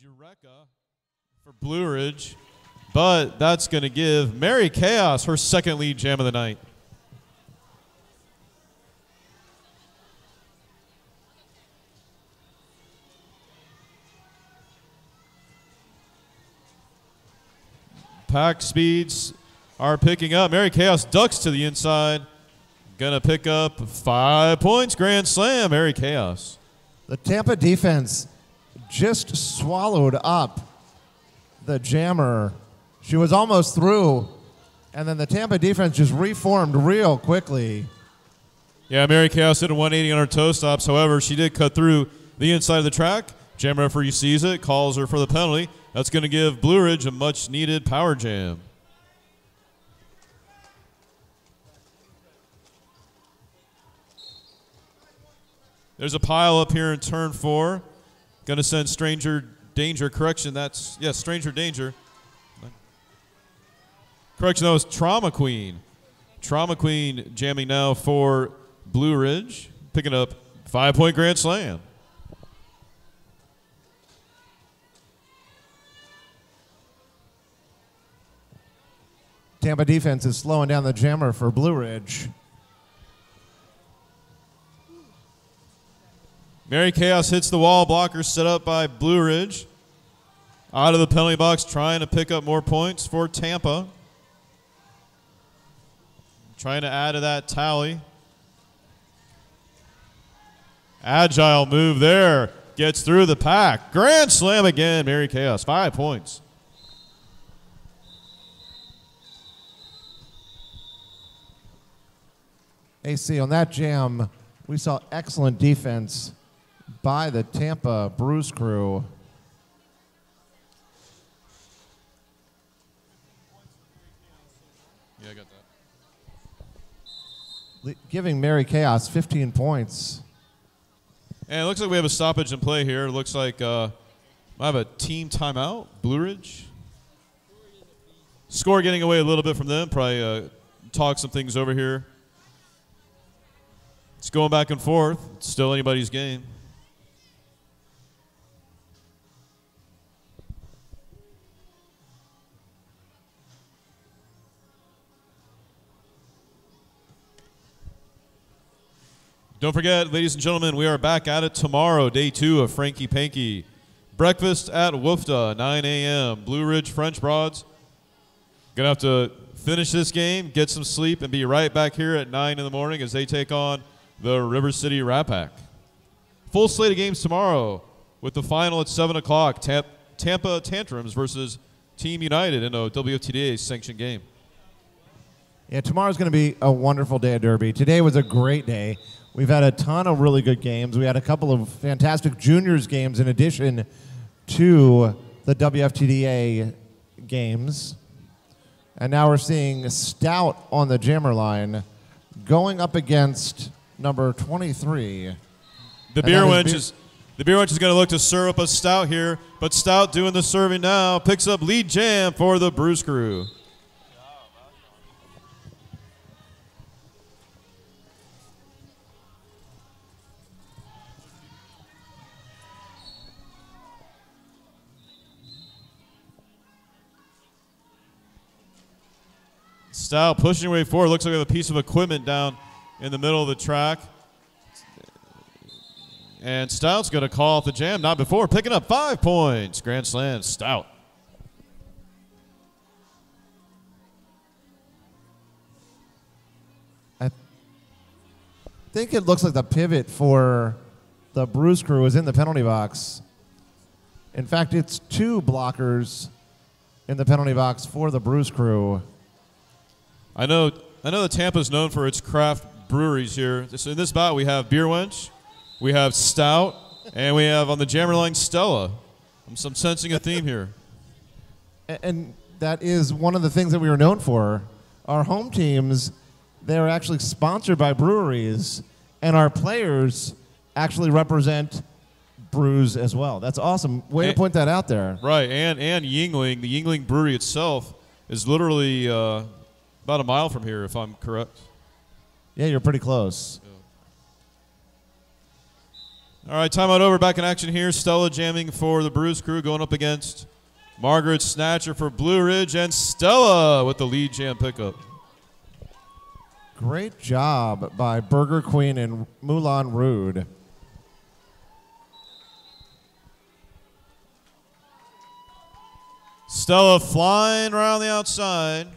Jureka for Blue Ridge, but that's going to give Mary Chaos her second lead jam of the night. Pack speeds are picking up. Mary Chaos ducks to the inside. Gonna pick up 5 points. Grand slam, Mary Chaos. The Tampa defense just swallowed up the jammer. She was almost through, and then the Tampa defense just reformed real quickly. Yeah, Mary Chaos hit a 180 on her toe stops. However, she did cut through the inside of the track. Jam referee sees it, calls her for the penalty. That's going to give Blue Ridge a much-needed power jam. There's a pile up here in turn 4. Going to send Stranger Danger. Correction, that's, yes, Stranger Danger. Correction, that was Trauma Queen. Trauma Queen jamming now for Blue Ridge, picking up 5-point grand slam. Tampa defense is slowing down the jammer for Blue Ridge. Mary Chaos hits the wall blocker set up by Blue Ridge. Out of the penalty box, trying to pick up more points for Tampa. Trying to add to that tally. Agile move there. Gets through the pack. Grand slam again, Mary Chaos. 5 points. AC, on that jam, we saw excellent defense by the Tampa Bruise crew. Yeah, I got that. Giving Mary Chaos 15 points. And it looks like we have a stoppage in play here. It looks like I have a team timeout. Blue Ridge. Score getting away a little bit from them. Probably talk some things over here. It's going back and forth. It's still anybody's game. Don't forget, ladies and gentlemen, we are back at it tomorrow, day 2 of Franky Panky. Breakfast at Woofda, 9 a.m. Blue Ridge French Broads. Gonna have to finish this game, get some sleep, and be right back here at 9 in the morning as they take on the River City Rat Pack. Full slate of games tomorrow with the final at 7 o'clock. Tampa Tantrums versus Team United in a WFTDA sanctioned game. Yeah, tomorrow's going to be a wonderful day of Derby. Today was a great day. We've had a ton of really good games. We had a couple of fantastic juniors games in addition to the WFTDA games. And now we're seeing Stout on the jammer line going up against number 23. The beer wench is going to look to serve up a Stout here, but Stout doing the serving now picks up lead jam for the Bruise crew. Stout pushing her way forward. Looks like we have a piece of equipment down in the middle of the track. And Stout's going to call off the jam. Not before. Picking up 5 points. Grand slam, Stout. I think it looks like the pivot for the Bruise crew is in the penalty box. In fact, it's 2 blockers in the penalty box for the Bruise crew. I know that Tampa's known for its craft breweries here. So in this bout, we have Beer Wench, we have Stout, and we have on the jammer line Stella. I'm sensing a theme here. And that is one of the things that we were known for. Our home teams, they're actually sponsored by breweries, and our players actually represent Bruise as well. That's awesome. Way to point that out there. Right, and Yuengling, the Yuengling brewery itself is literally about a mile from here, if I'm correct. Yeah, you're pretty close. All right, timeout over. Back in action here. Stella jamming for the Bruise crew, going up against Margaret Snatcher for Blue Ridge, and Stella with the lead jam pickup. Great job by Burger Queen and Moulin Rouge. Stella flying around the outside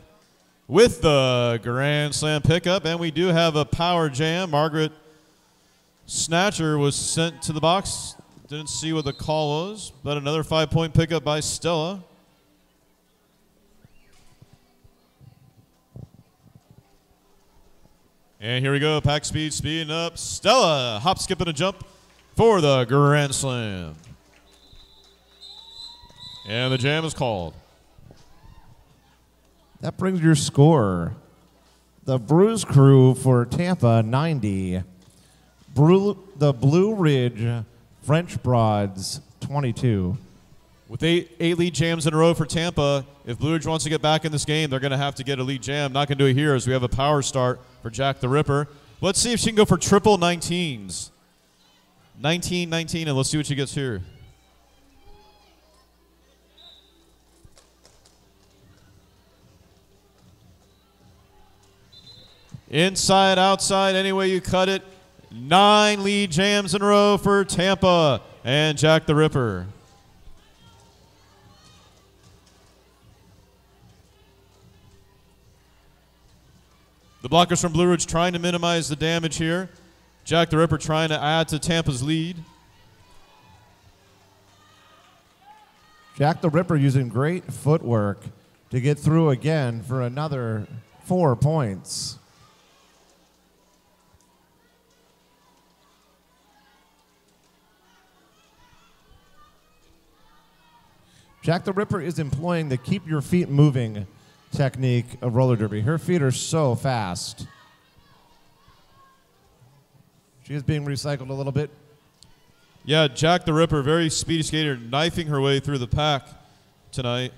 with the Grand Slam pickup, and we do have a power jam. Margaret Snatcher was sent to the box. Didn't see what the call was, but another 5-point pickup by Stella. And here we go, pack speed, speeding up. Stella, hop, skip, and a jump for the Grand Slam. And the jam is called. That brings your score. The Bruise crew for Tampa, 90. The Blue Ridge French Broads, 22. With eight lead jams in a row for Tampa, if Blue Ridge wants to get back in this game, they're going to have to get a lead jam. Not going to do it here as we have a power start for Jack the Ripper. Let's see if she can go for triple 19s. 19, 19, and let's see what she gets here. Inside, outside, any way you cut it. 9 lead jams in a row for Tampa and Jack the Ripper. The blockers from Blue Ridge trying to minimize the damage here. Jack the Ripper trying to add to Tampa's lead. Jack the Ripper using great footwork to get through again for another 4 points. Jack the Ripper is employing the keep your feet moving technique of roller derby. Her feet are so fast. She is being recycled a little bit. Yeah, Jack the Ripper, very speedy skater, knifing her way through the pack tonight.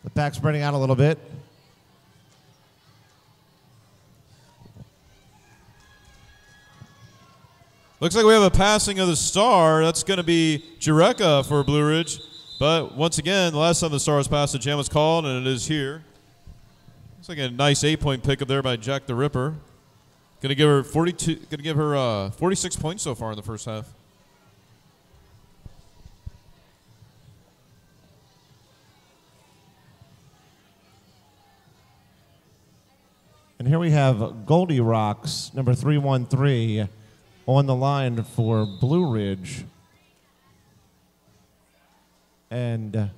The pack spreading out a little bit. Looks like we have a passing of the star. That's going to be Jureka for Blue Ridge. But once again, the last time the star was passed, the jam was called, and it is here. Looks like a nice 8-point pickup there by Jack the Ripper. Going to give her 46 points so far in the first half. And here we have Goldie Rocks, number 313, on the line for Blue Ridge. And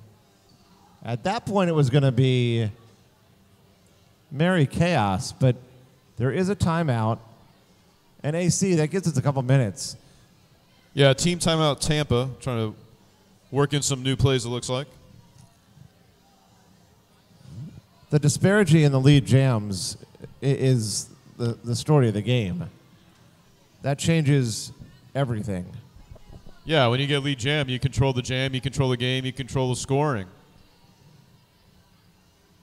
at that point, it was going to be Mary Chaos, but there is a timeout. And AC, that gives us a couple minutes. Yeah, team timeout Tampa, trying to work in some new plays, it looks like. The disparity in the lead jams is the story of the game. That changes everything. Yeah, when you get lead jam, you control the game, you control the scoring.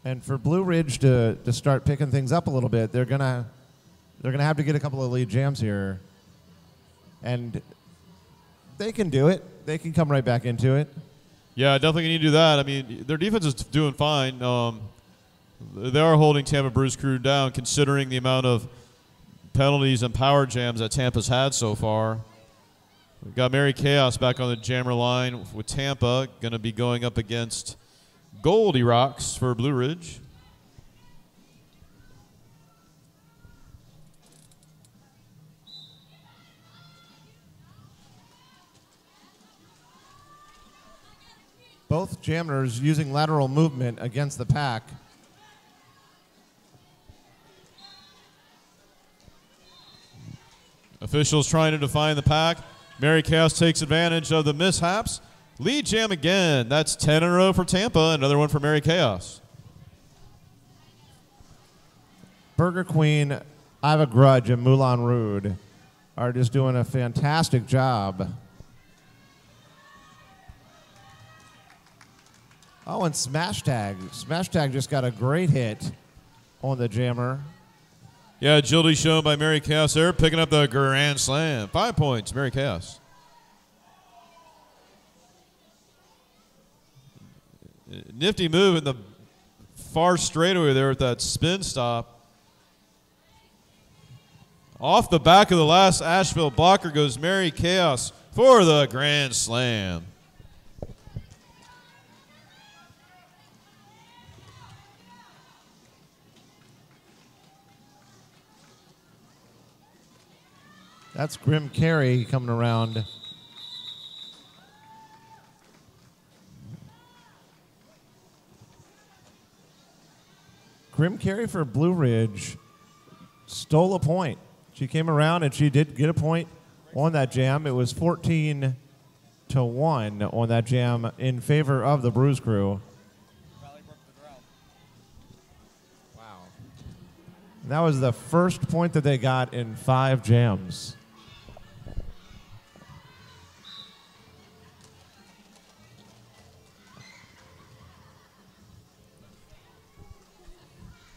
And for Blue Ridge to start picking things up a little bit, they're gonna have to get a couple of lead jams here. And they can do it. They can come right back into it. Yeah, definitely need to do that. I mean, their defense is doing fine. They are holding Tampa Bruise crew down considering the amount of penalties and power jams that Tampa's had so far. We've got Mary Chaos back on the jammer line with Tampa, going to be going up against Goldie Rocks for Blue Ridge. Both jammers using lateral movement against the pack. Officials trying to define the pack. Mary Chaos takes advantage of the mishaps. Lead jam again. That's 10 in a row for Tampa. Another one for Mary Chaos. Burger Queen, I Have a Grudge, and Moulin Rouge are just doing a fantastic job. Oh, and Smash Tag. Smash Tag just got a great hit on the jammer. Yeah, agility shown by Mary Chaos there, picking up the grand slam. 5 points, Mary Chaos. Nifty move in the far straightaway there with that spin stop. Off the back of the last Asheville blocker goes Mary Chaos for the grand slam. That's Grim Carey coming around. Grim Carey for Blue Ridge stole a point. She came around and she did get a point on that jam. It was 14-1 on that jam in favor of the Bruise crew. Wow. And that was the first point that they got in 5 jams.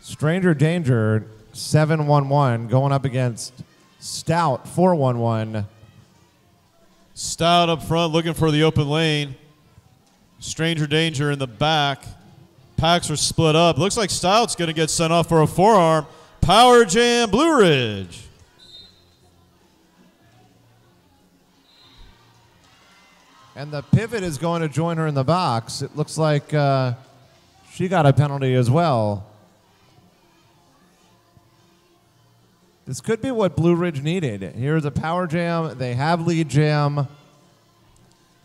Stranger Danger, 7-1-1, going up against Stout, 4-1-1. Stout up front looking for the open lane. Stranger Danger in the back. Packs are split up. Looks like Stout's going to get sent off for a forearm. Power jam, Blue Ridge. And the pivot is going to join her in the box. It looks like she got a penalty as well. This could be what Blue Ridge needed. Here's a power jam. They have lead jam.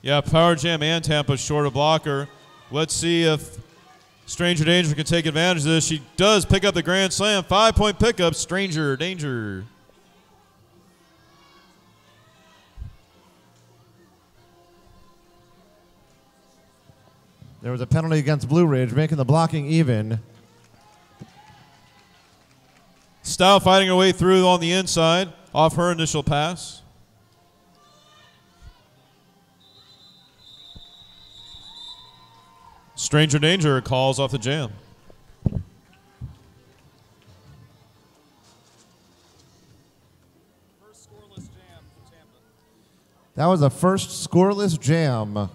Yeah, power jam and Tampa short a blocker. Let's see if Stranger Danger can take advantage of this. She does pick up the grand slam. 5-point pickup, Stranger Danger. There was a penalty against Blue Ridge, making the blocking even. Stout fighting her way through on the inside off her initial pass. Stranger Danger calls off the jam. First scoreless jam for Tampa. That was the first scoreless jam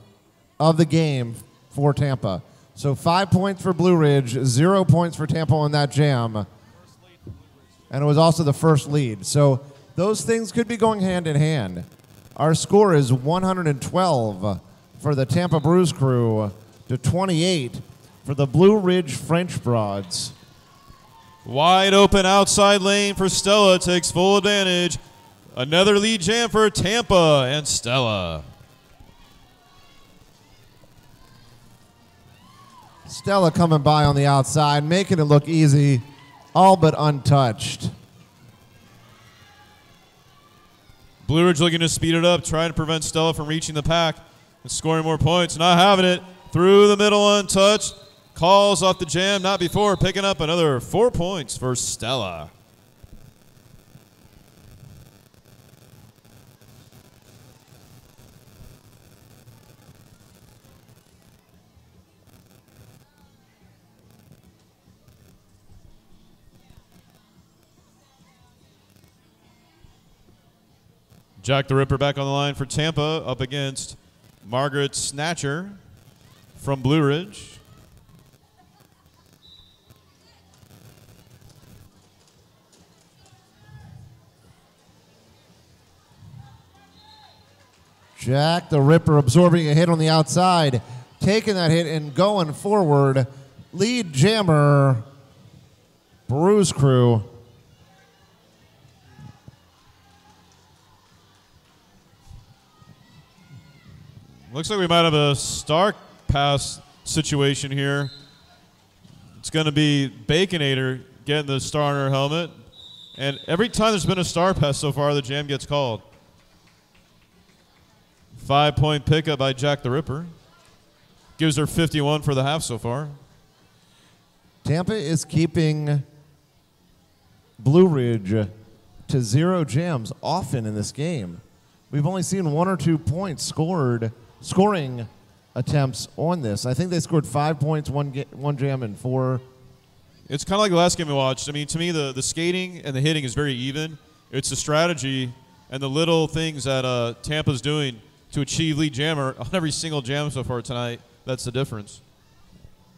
of the game for Tampa. So 5 points for Blue Ridge, 0 points for Tampa on that jam. And it was also the first lead. So those things could be going hand in hand. Our score is 112 for the Tampa Bruise crew to 28 for the Blue Ridge French Broads. Wide open outside lane for Stella, takes full advantage. Another lead jam for Tampa and Stella. Stella coming by on the outside, making it look easy, all but untouched. Blue Ridge looking to speed it up, trying to prevent Stella from reaching the pack and scoring more points. Not having it. Through the middle untouched. Calls off the jam, not before, picking up another 4 points for Stella. Jack the Ripper back on the line for Tampa up against Margaret Snatcher from Blue Ridge. Jack the Ripper absorbing a hit on the outside, taking that hit and going forward. Lead jammer, Bruise crew. Looks like we might have a star pass situation here. It's going to be Baconator getting the star on her helmet. And every time there's been a star pass so far, the jam gets called. 5-point pickup by Jack the Ripper. Gives her 51 for the half so far. Tampa is keeping Blue Ridge to 0 jams often in this game. We've only seen 1 or 2 points scoring attempts on this. I think they scored 5 points, one jam, and 4 It's kind of like the last game we watched. I mean, to me, the skating and the hitting is very even. It's the strategy and the little things that Tampa's doing to achieve lead jammer on every single jam so far tonight. That's the difference.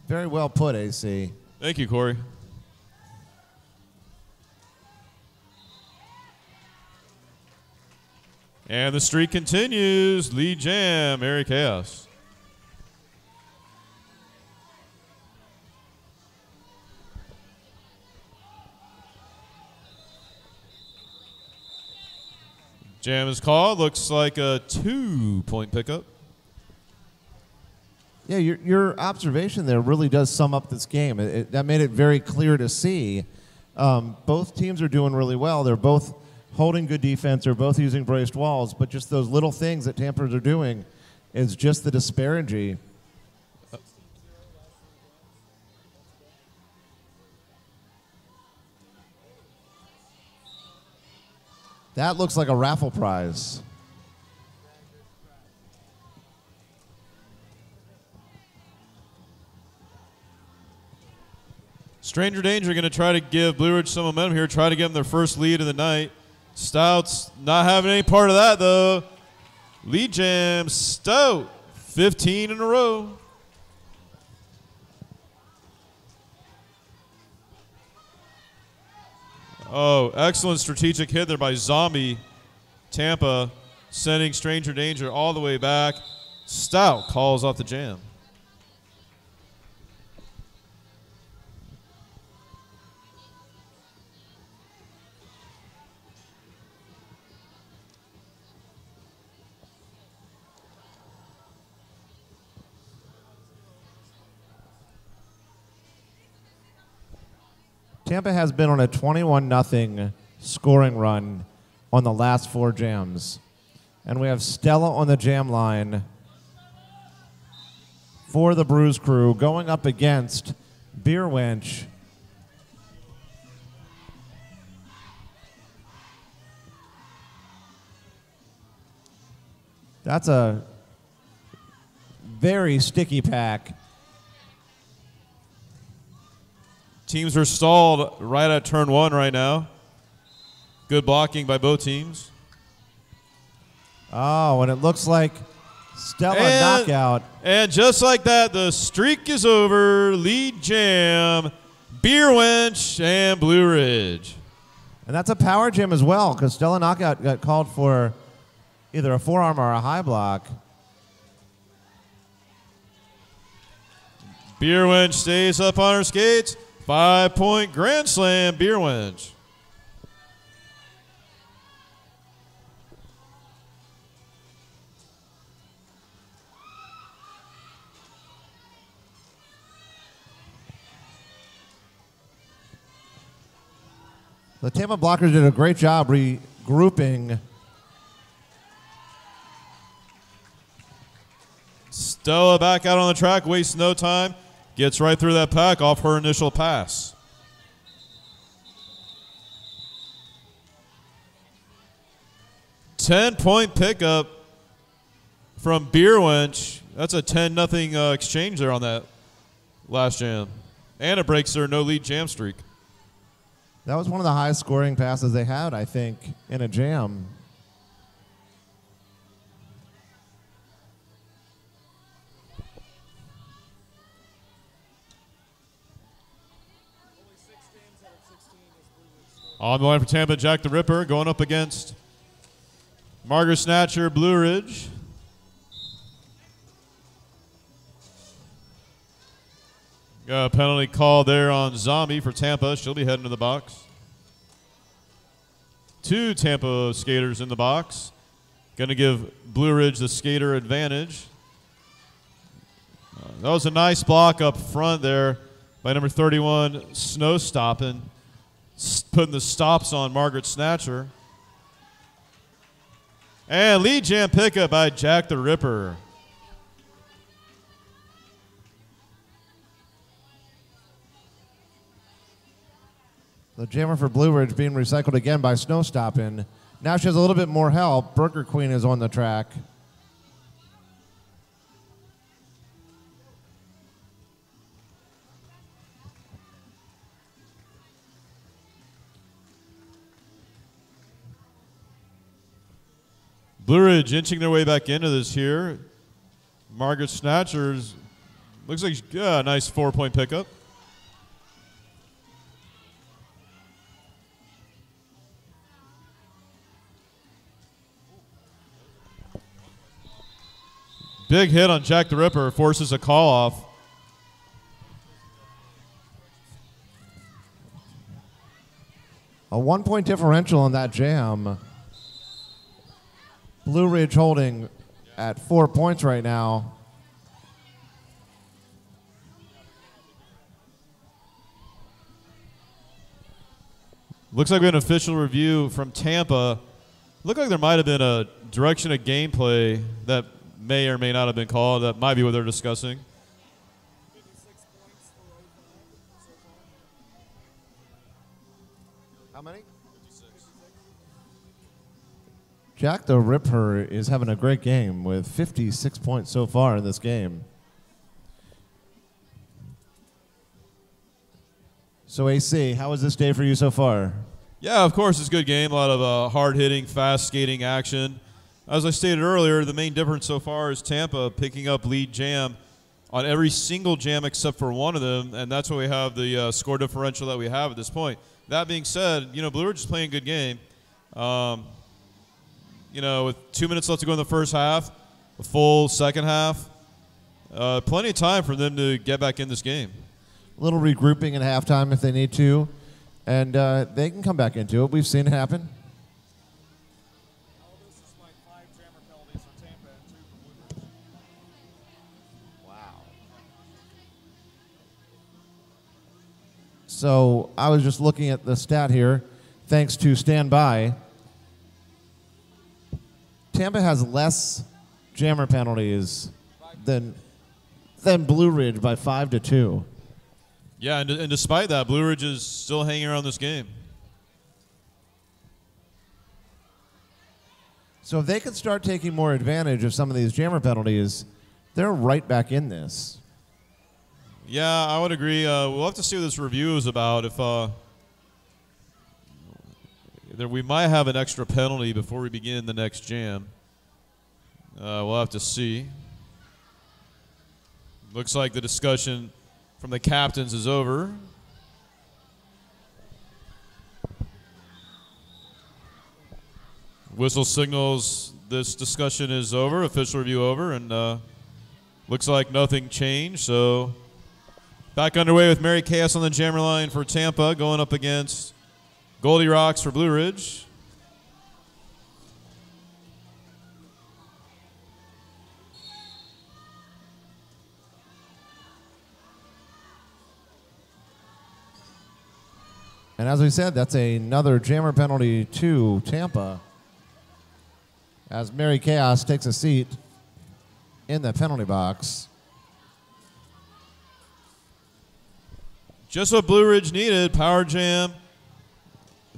Very well put, AC. Thank you, Corey. And the streak continues. Lead jam, Airy Chaos. Jam is called. Looks like a 2-point pickup. Yeah, your observation there really does sum up this game. That made it very clear to see. Both teams are doing really well. They're both holding good defense. They're both using braced walls. But just those little things that Tampers are doing is just the disparity. That looks like a raffle prize. Stranger Danger going to try to give Blue Ridge some momentum here, try to give them their first lead of the night. Stout's not having any part of that, though. Lead jam, Stout, 15 in a row. Oh, excellent strategic hit there by Zombie. Tampa sending Stranger Danger all the way back. Stout calls off the jam. Tampa has been on a 21-0 scoring run on the last 4 jams. And we have Stella on the jam line for the Bruise crew going up against Beer Wench. That's a very sticky pack. Teams are stalled right at turn 1 right now. Good blocking by both teams. Oh, and it looks like Stella knockout. And just like that, the streak is over. Lead jam, Beer Wench, and Blue Ridge. And that's a power jam as well, because Stella knockout got called for either a forearm or a high block. Beer Wench stays up on her skates. 5-point grand slam, Beer Wench. The Tampa blockers did a great job regrouping. Stella back out on the track, wastes no time. Gets right through that pack off her initial pass. Ten-point pickup from Beer Wench. That's a 10-0 exchange there on that last jam. And it breaks their no-lead jam streak. That was one of the highest scoring passes they had, I think, in a jam. On the line for Tampa, Jack the Ripper going up against Margaret Snatcher, Blue Ridge. Got a penalty call there on Zombie for Tampa. She'll be heading to the box. 2 Tampa skaters in the box. Going to give Blue Ridge the skater advantage. That was a nice block up front there by number 31, Snow Stoppin'. Putting the stops on Margaret Snatcher. And lead jam pickup by Jack the Ripper. The jammer for Blue Ridge being recycled again by Snow Stoppin'. Now she has a little bit more help. Burger Queen is on the track. Blue Ridge inching their way back into this here. Margaret Snatchers, looks like a nice 4-point pickup. Big hit on Jack the Ripper, forces a call off. A 1-point differential on that jam. Blue Ridge holding at 4 points right now. Looks like we had an official review from Tampa. Looked like there might have been a direction of gameplay that may or may not have been called. That might be what they're discussing. 56 points for 05 so far. How many? 56. Jack the Ripper is having a great game with 56 points so far in this game. So AC, how was this day for you so far? Yeah, of course, it's a good game. A lot of hard-hitting, fast-skating action. As I stated earlier, the main difference so far is Tampa picking up lead jam on every single jam except for one of them, and that's why we have the score differential that we have at this point. That being said, Blue Ridge is playing a good game. With 2 minutes left to go in the first half, a full second half, plenty of time for them to get back in this game. A little regrouping at halftime if they need to, and they can come back into it. We've seen it happen. All this is like 5 jammer penalties for Tampa and 2 for Blue Ridge. Wow. So I was just looking at the stat here. Thanks to Standby, Tampa has less jammer penalties than Blue Ridge by 5-2. Yeah, and despite that, Blue Ridge is still hanging around this game. So if they can start taking more advantage of some of these jammer penalties, they're right back in this. Yeah, I would agree. We'll have to see what this review is about. If we might have an extra penalty before we begin the next jam. We'll have to see. Looks like the discussion from the captains is over. Whistle signals this discussion is over, official review over, and looks like nothing changed. So back underway with Mary Chaos on the jammer line for Tampa, going up against Goldie Rocks for Blue Ridge. And as we said, that's another jammer penalty to Tampa as Mary Chaos takes a seat in the penalty box. Just what Blue Ridge needed, power jam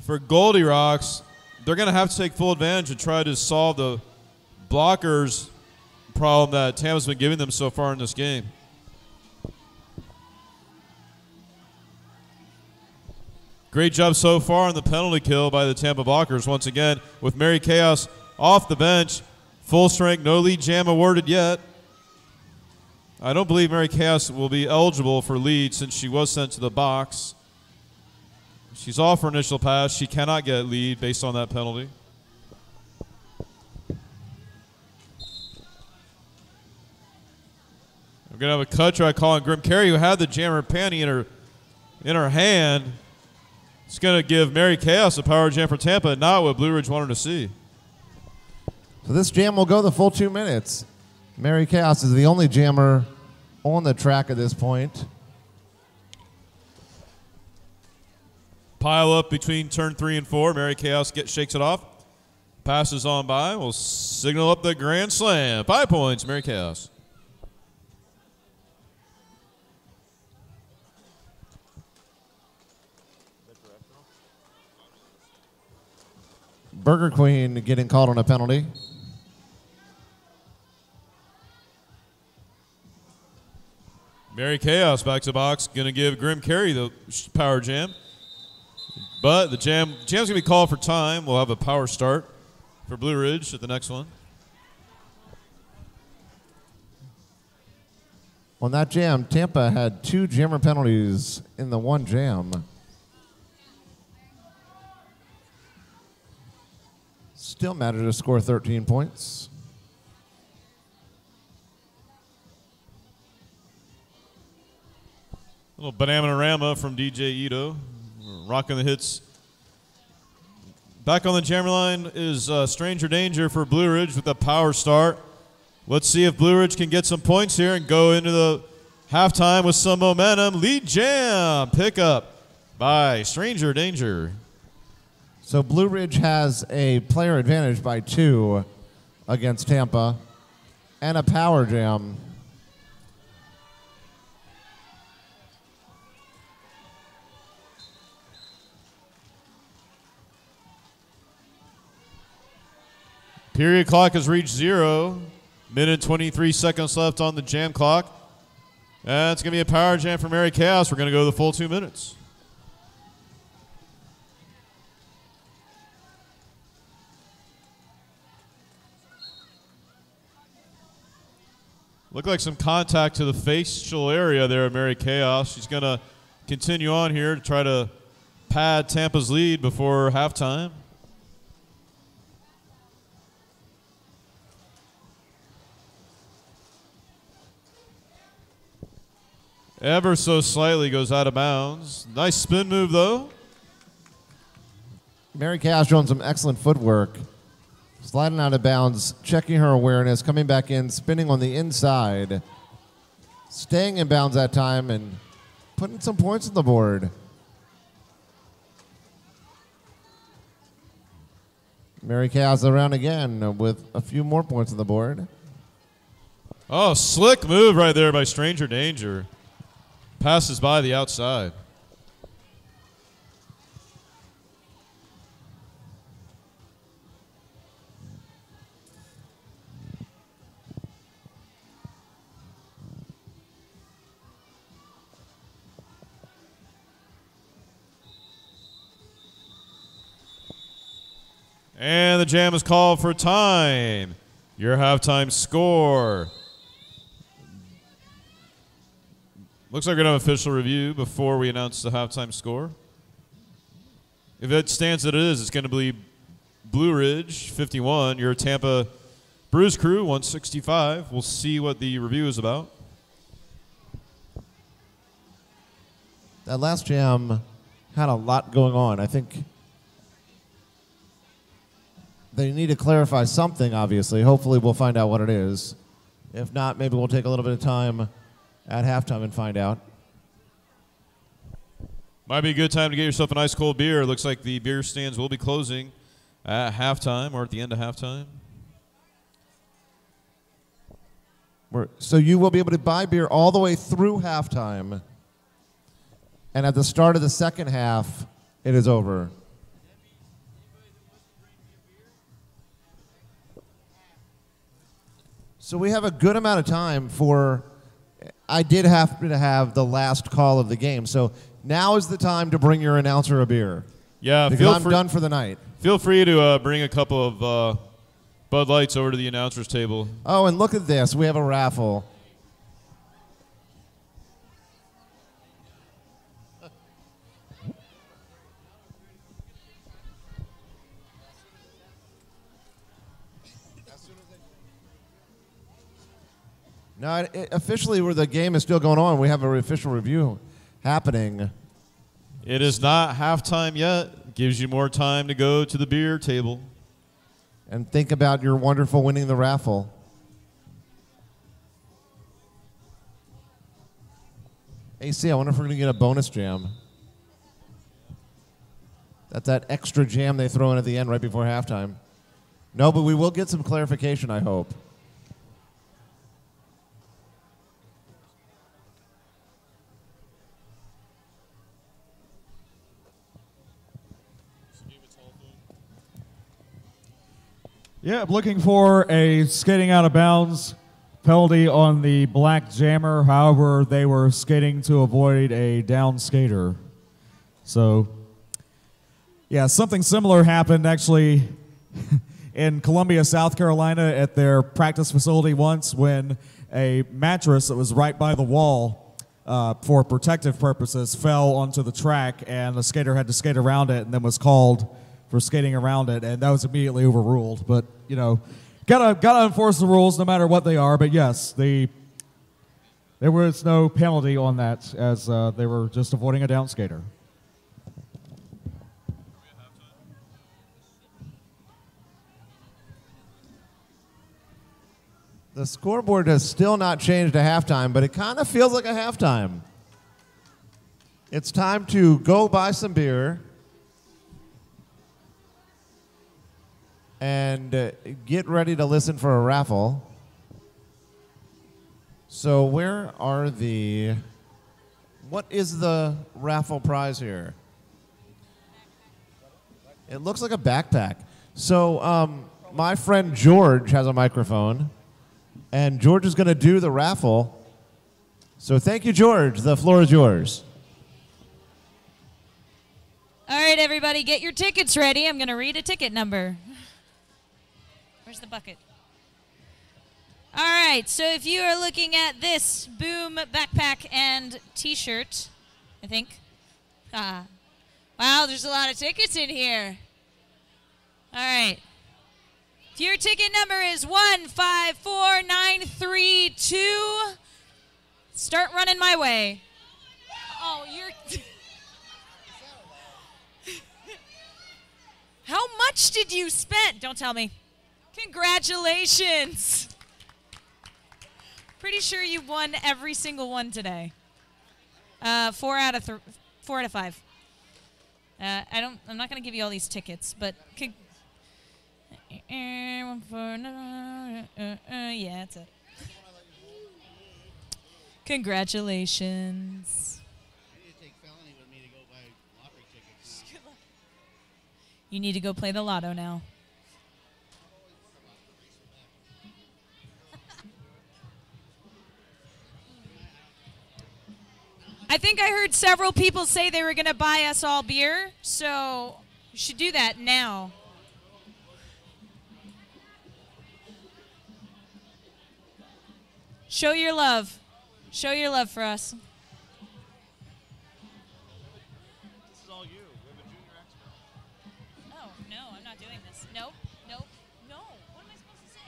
for Goldie Rocks. They're going to have to take full advantage and try to solve the blockers problem that Tampa's been giving them so far in this game. Great job so far on the penalty kill by the Tampa blockers. Once again, with Mary Chaos off the bench, full strength, no lead jam awarded yet. I don't believe Mary Chaos will be eligible for lead since she was sent to the box. She's off her initial pass. She cannot get lead based on that penalty. We're going to have a cut try call on Grim Carey, who had the jammer panty in her hand. It's going to give Mary Chaos a power jam for Tampa, not what Blue Ridge wanted to see. So this jam will go the full 2 minutes. Mary Chaos is the only jammer on the track at this point. Pile up between turn 3 and 4. Mary Chaos shakes it off. Passes on by. We'll signal up the grand slam. 5 points, Mary Chaos. Burger Queen getting called on a penalty. Mary Chaos back to box. Going to give Grim Carey the power jam. But the jam's going to be called for time. We'll have a power start for Blue Ridge at the next one. On that jam, Tampa had 2 jammer penalties in the one jam. Still managed to score 13 points. Little Banana-rama from DJ Ito, rocking the hits. Back on the jammer line is Stranger Danger for Blue Ridge with a power start. Let's see if Blue Ridge can get some points here and go into the halftime with some momentum. Lead jam pickup by Stranger Danger. So Blue Ridge has a player advantage by 2 against Tampa and a power jam. Period clock has reached 0. Minute 23 seconds left on the jam clock. And it's going to be a power jam for Mary Chaos. We're going to go the full 2 minutes. Look like some contact to the facial area there of Mary Chaos. She's going to continue on here to try to pad Tampa's lead before halftime. Ever so slightly goes out of bounds. Nice spin move, though. Mary Chaos showing some excellent footwork. Sliding out of bounds, checking her awareness, coming back in, spinning on the inside. Staying in bounds that time and putting some points on the board. Mary Chaos around again with a few more points on the board. Oh, slick move right there by Stranger Danger. Passes by the outside. And the jam is called for time. Your halftime score. Looks like we're going to have official review before we announce the halftime score. If it stands that it is, it's going to be Blue Ridge, 51. Your Tampa Bruise crew, 165. We'll see what the review is about. That last jam had a lot going on. I think they need to clarify something, obviously. Hopefully we'll find out what it is. If not, maybe we'll take a little bit of time at halftime and find out. Might be a good time to get yourself an ice cold beer. It looks like the beer stands will be closing at halftime or at the end of halftime. So you will be able to buy beer all the way through halftime. And at the start of the second half, it is over. So we have a good amount of time for... I did have to have the last call of the game. So now is the time to bring your announcer a beer. Yeah, because I'm done for the night. Feel free to bring a couple of Bud Lights over to the announcer's table. Oh, and look at this. We have a raffle. No, officially, where the game is still going on, we have an official review happening. It is not halftime yet. Gives you more time to go to the beer table. And think about your wonderful winning the raffle. AC, I wonder if we're going to get a bonus jam. That's that extra jam they throw in at the end right before halftime. No, but we will get some clarification, I hope. Yeah, I'm looking for a skating out of bounds penalty on the black jammer. However, they were skating to avoid a down skater. So, yeah, something similar happened actually in Columbia, South Carolina at their practice facility once when a mattress that was right by the wall for protective purposes fell onto the track, and the skater had to skate around it and then was called for skating around it, and that was immediately overruled. But, you know, gotta enforce the rules no matter what they are. But yes, there was no penalty on that, as they were just avoiding a down skater. The scoreboard has still not changed to halftime, but it kind of feels like a halftime. It's time to go buy some beer and get ready to listen for a raffle. So what is the raffle prize here? It looks like a backpack. So my friend George has a microphone, and George is going to do the raffle. So thank you, George. The floor is yours. All right, everybody, get your tickets ready. I'm going to read a ticket number. Where's the bucket? All right, so if you are looking at this Boom backpack and T-shirt, I think. Wow, there's a lot of tickets in here. All right. If your ticket number is 154932, start running my way. Oh, you're... How much did you spend? Don't tell me. Congratulations. Pretty sure you won every single one today. 4 out of 5. I'm not going to give you all these tickets, but yeah, that's it. Congratulations. You need to go play the lotto now. I think I heard several people say they were going to buy us all beer, so you should do that now. Show your love. Show your love for us. This is all you. We have a junior expert. Oh, no, I'm not doing this. Nope. No. What am I supposed to say?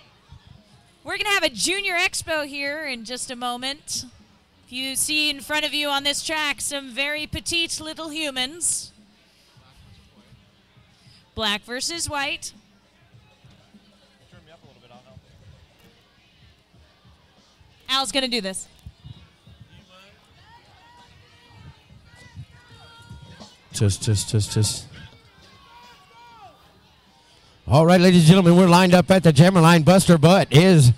We're going to have a junior expo here in just a moment. If you see in front of you on this track some very petite little humans. Black versus white. Turn me up a little bit, I'll help. Al's going to do this. Just. All right, ladies and gentlemen, we're lined up at the jammer line. Buster Butt is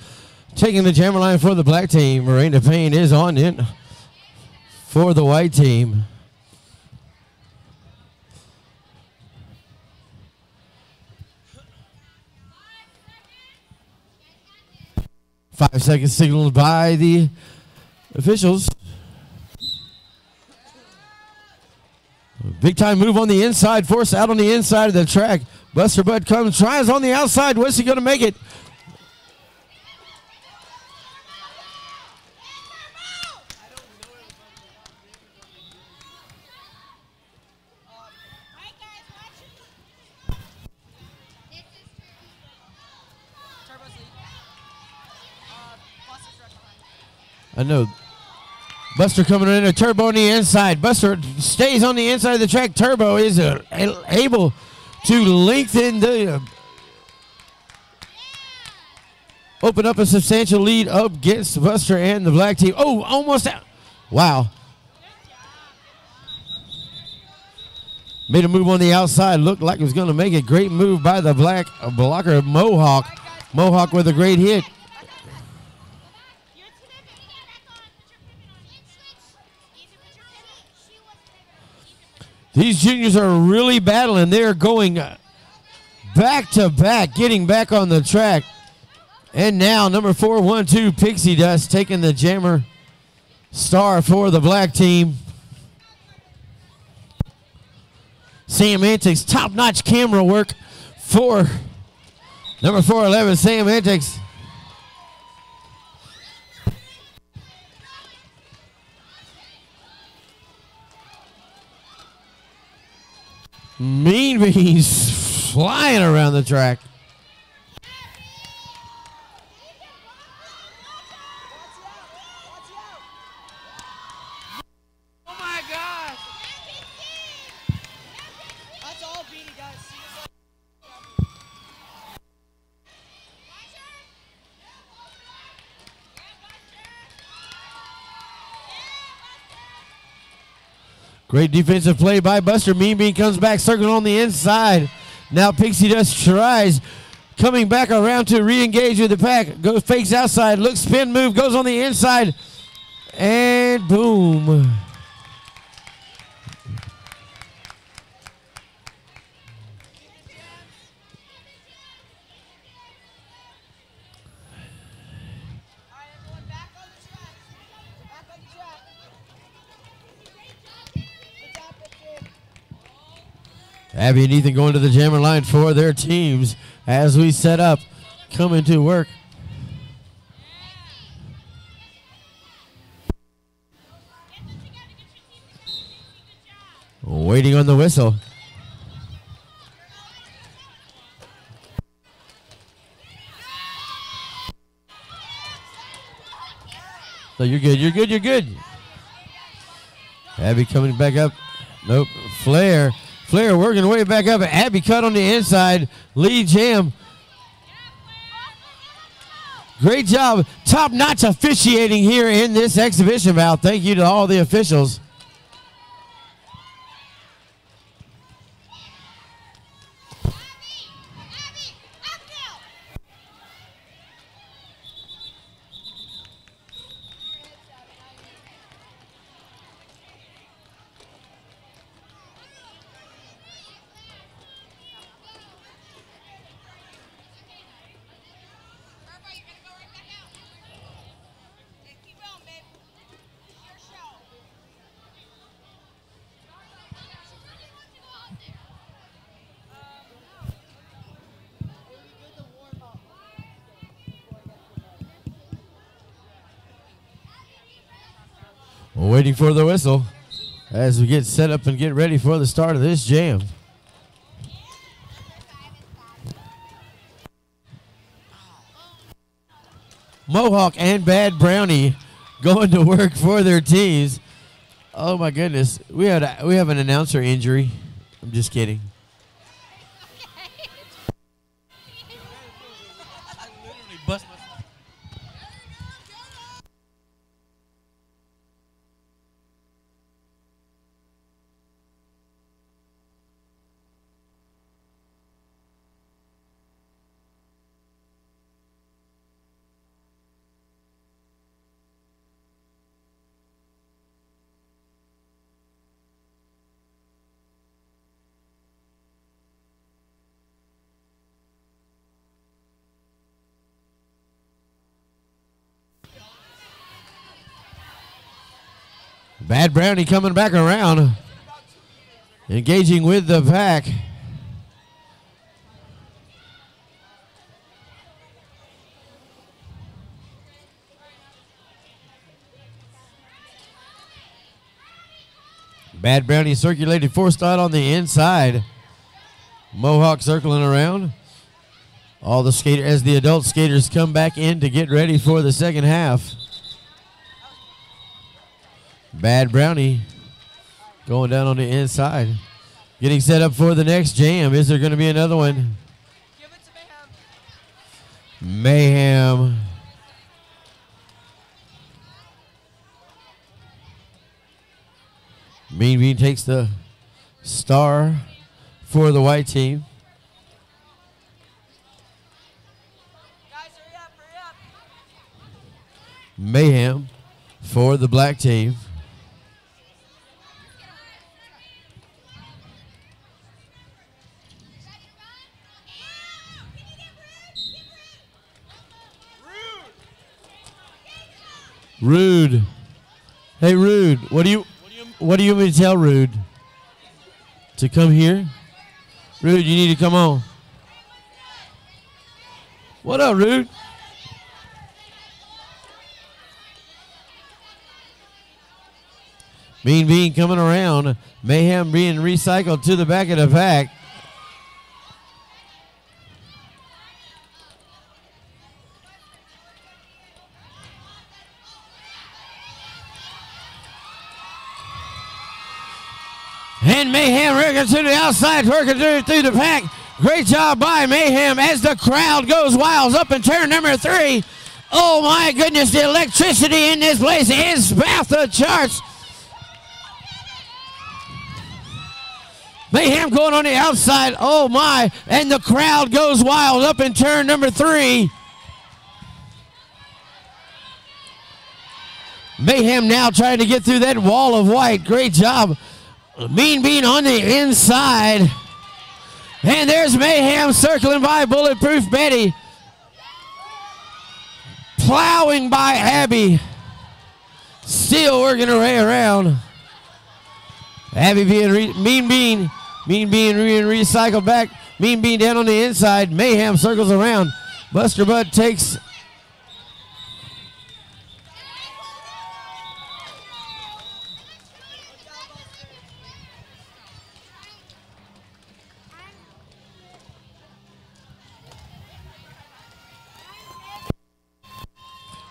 taking the jammer line for the black team. Miranda Payne is on in for the white team. Five seconds signaled by the officials. Big time move on the inside, force out on the inside of the track. Buster Butt comes, tries on the outside. What's he going to make it? I know. Buster coming in, a Turbo on the inside. Buster stays on the inside of the track. Turbo is able to lengthen the open up a substantial lead up against Buster and the black team. Oh, almost out. Wow. Made a move on the outside. Looked like it was going to make a great move by the black blocker, Mohawk. Mohawk with a great hit. These juniors are really battling. They're going back to back, getting back on the track. And now number 412, Pixie Dust, taking the jammer star for the black team. Sam Antics, top-notch camera work for Number 411, Sam Antics. Mean Beans flying around the track. Oh my gosh! That's all Beanie does. Great defensive play by Buster. Mean Bean comes back, circling on the inside. Now Pixie Dust tries, coming back around to re-engage with the pack. Goes, fakes outside, looks, spin move, goes on the inside, and boom. Abby and Ethan going to the jammer line for their teams as we set up, coming to work. Waiting on the whistle. So you're good, you're good, you're good. Abby coming back up. Nope, Flair working way back up. Abby cut on the inside. Lead jam. Great job. Top-notch officiating here in this exhibition bout. Thank you to all the officials. We're waiting for the whistle as we get set up and get ready for the start of this jam. Mohawk and Bad Brownie going to work for their teams. Oh my goodness, we have an announcer injury. I'm just kidding. Bad Brownie coming back around, engaging with the pack. Bad Brownie circulated four style on the inside. Mohawk circling around. All the skaters, as the adult skaters come back in to get ready for the second half. Bad Brownie going down on the inside. Getting set up for the next jam. Is there going to be another one? Give it to Mayhem. Mayhem. Mean Bean takes the star for the white team. Guys, hurry up, hurry up. Mayhem for the black team. Rude. Hey, Rude. What do you want me to tell Rude? To come here? Rude, you need to come on. What up, Rude? Mean Bean coming around. Mayhem being recycled to the back of the pack. And Mayhem working to the outside, working through the pack. Great job by Mayhem as the crowd goes wild up in turn number 3. Oh my goodness, the electricity in this place is off the charts. Mayhem going on the outside, oh my, and the crowd goes wild up in turn number 3. Mayhem now trying to get through that wall of white. Great job. Mean Bean on the inside. And there's Mayhem circling by Bulletproof Betty. Plowing by Abby. Still working her way around. Abby being Mean Bean being recycled back. Mean Bean down on the inside. Mayhem circles around. Buster Bud takes.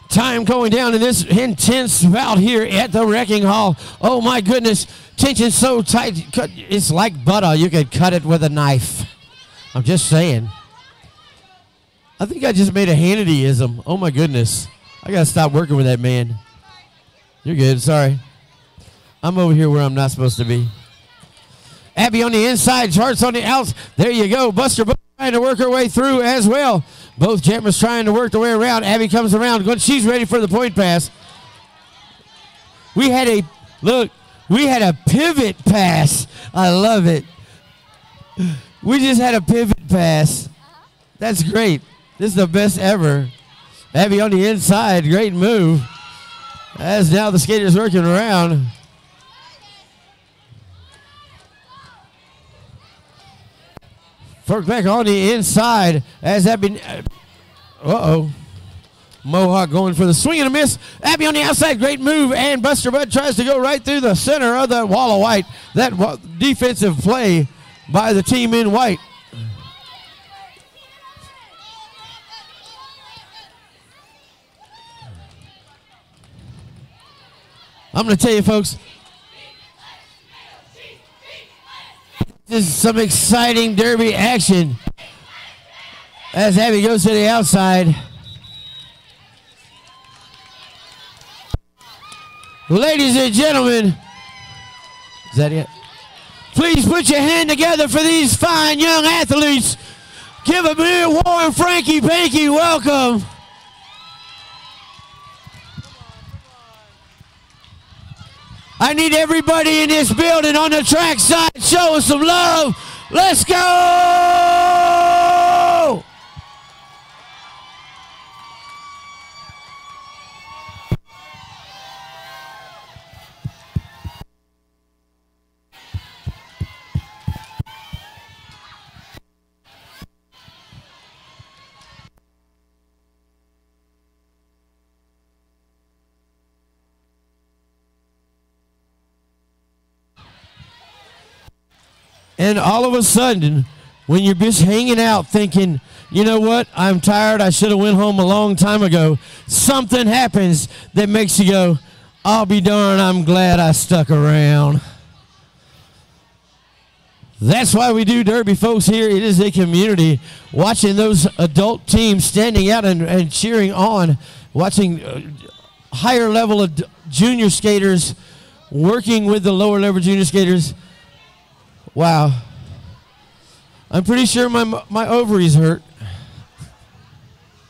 Time going down in this intense bout here at the Wrecking Hall. Oh my goodness, tension so tight, it's like butter. You could cut it with a knife. I'm just saying. I think I just made a Hannity-ism. Oh my goodness. I gotta stop working with that man. You're good, sorry. I'm over here where I'm not supposed to be. Abby on the inside, Charts on the outs. There you go, Buster Buck trying to work her way through as well. Both jammers trying to work their way around. Abby comes around. She's ready for the point pass. We had a pivot pass. I love it. We just had a pivot pass. That's great. This is the best ever. Abby on the inside. Great move. As now the skaters working around. Fork back on the inside as Abby. Mohawk going for the swing and a miss. Abby on the outside, great move, and Buster Bud tries to go right through the center of that wall of white. That defensive play by the team in white. I'm going to tell you, folks, this is some exciting derby action as Abby goes to the outside. Ladies and gentlemen, is that it? Please put your hand together for these fine young athletes. Give a big warm Franky Panky welcome. I need everybody in this building on the track side show us some love. Let's go! And all of a sudden, when you're just hanging out thinking, you know what, I'm tired, I should have went home a long time ago, something happens that makes you go, I'll be darned, I'm glad I stuck around. That's why we do Derby, folks, here. It is a community. Watching those adult teams standing out and cheering on, watching higher level of junior skaters working with the lower level junior skaters. Wow. I'm pretty sure my ovaries hurt.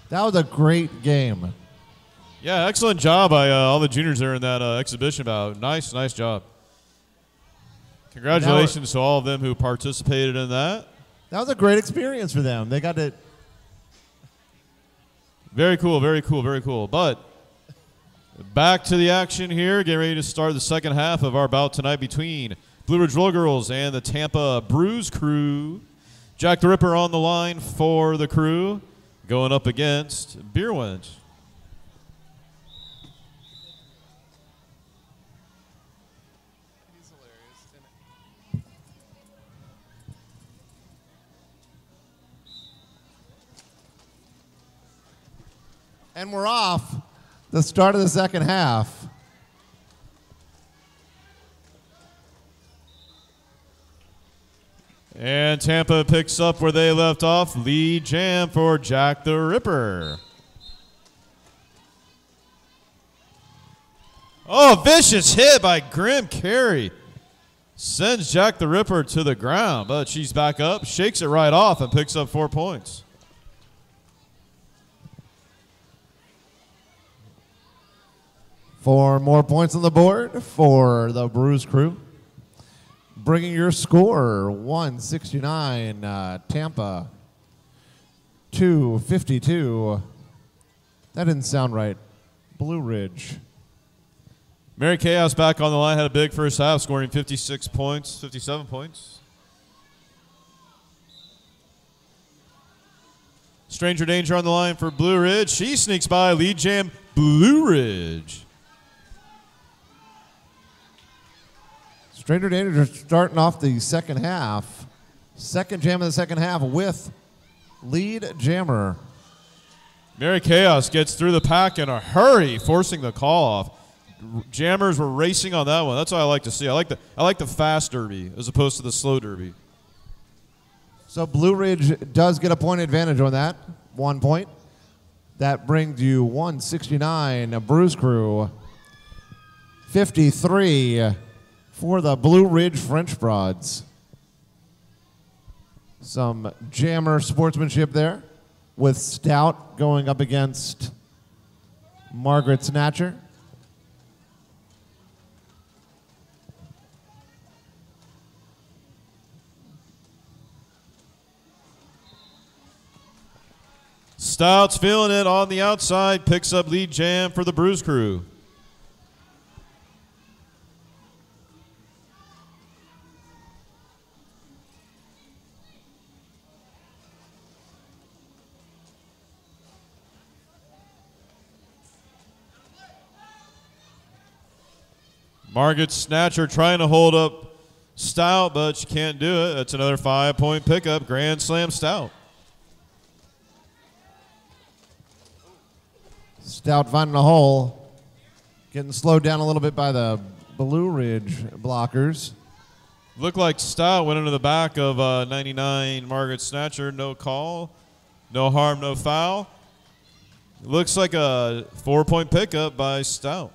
That was a great game. Yeah, excellent job by all the juniors there in that exhibition bout. Nice job. Congratulations to all of them who participated in that. That was a great experience for them. They got to. Very cool, very cool, very cool. But back to the action here. Getting ready to start the second half of our bout tonight between Blue Ridge Roll Girls and the Tampa Bruise crew. Jack the Ripper on the line for the crew. going up against Beer Wench. And we're off. The start of the second half. And Tampa picks up where they left off. Lead jam for Jack the Ripper. Oh, vicious hit by Grim Carey. Sends Jack the Ripper to the ground, but she's back up, shakes it right off, and picks up 4 points. For more points on the board for the Bruise crew. Bringing your score, 169 Tampa, 252. That didn't sound right. Blue Ridge. Mary Chaos back on the line, had a big first half, scoring 56 points, 57 points. Stranger Danger on the line for Blue Ridge. She sneaks by, lead jam, Blue Ridge. Stranger Danger starting off the second half. Second jam of the second half with lead jammer. Mary Chaos gets through the pack in a hurry, forcing the call off. Jammers were racing on that one. That's what I like to see. I like the fast derby as opposed to the slow derby. So Blue Ridge does get a point advantage on that. 1 point. That brings you 169 Bruise crew. 53 for the Blue Ridge French Broads. Some jammer sportsmanship there with Stout going up against Margaret Snatcher. Stout's feeling it on the outside, picks up lead jam for the Bruise crew. Margaret Snatcher trying to hold up Stout, but she can't do it. That's another 5-point pickup. Grand Slam Stout. Stout finding a hole. Getting slowed down a little bit by the Blue Ridge blockers. Looked like Stout went into the back of 99 Margaret Snatcher. No call. No harm, no foul. Looks like a 4-point pickup by Stout.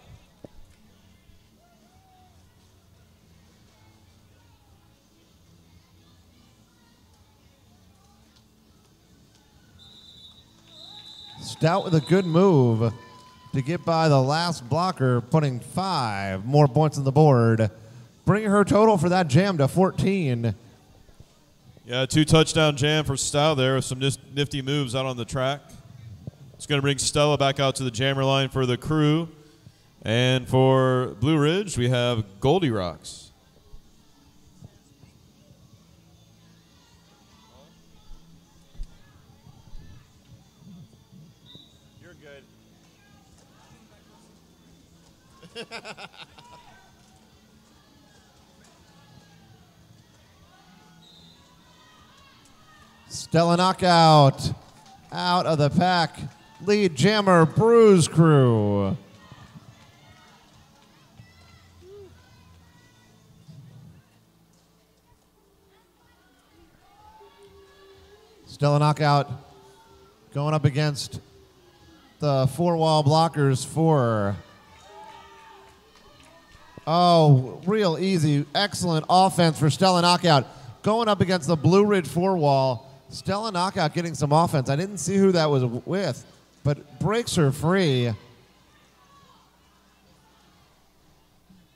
Stout with a good move to get by the last blocker, putting 5 more points on the board, bringing her total for that jam to 14. Yeah, 2-touchdown jam for Stout there with some nifty moves out on the track. It's going to bring Stella back out to the jammer line for the crew. And for Blue Ridge, we have Goldie Rocks. Stella knockout out of the pack. Lead jammer Bruise crew. Stella knockout going up against the 4-wall blockers for. Oh, real easy. Excellent offense for Stella Knockout. Going up against the Blue Ridge 4-wall. Stella Knockout getting some offense. I didn't see who that was with, but breaks her free.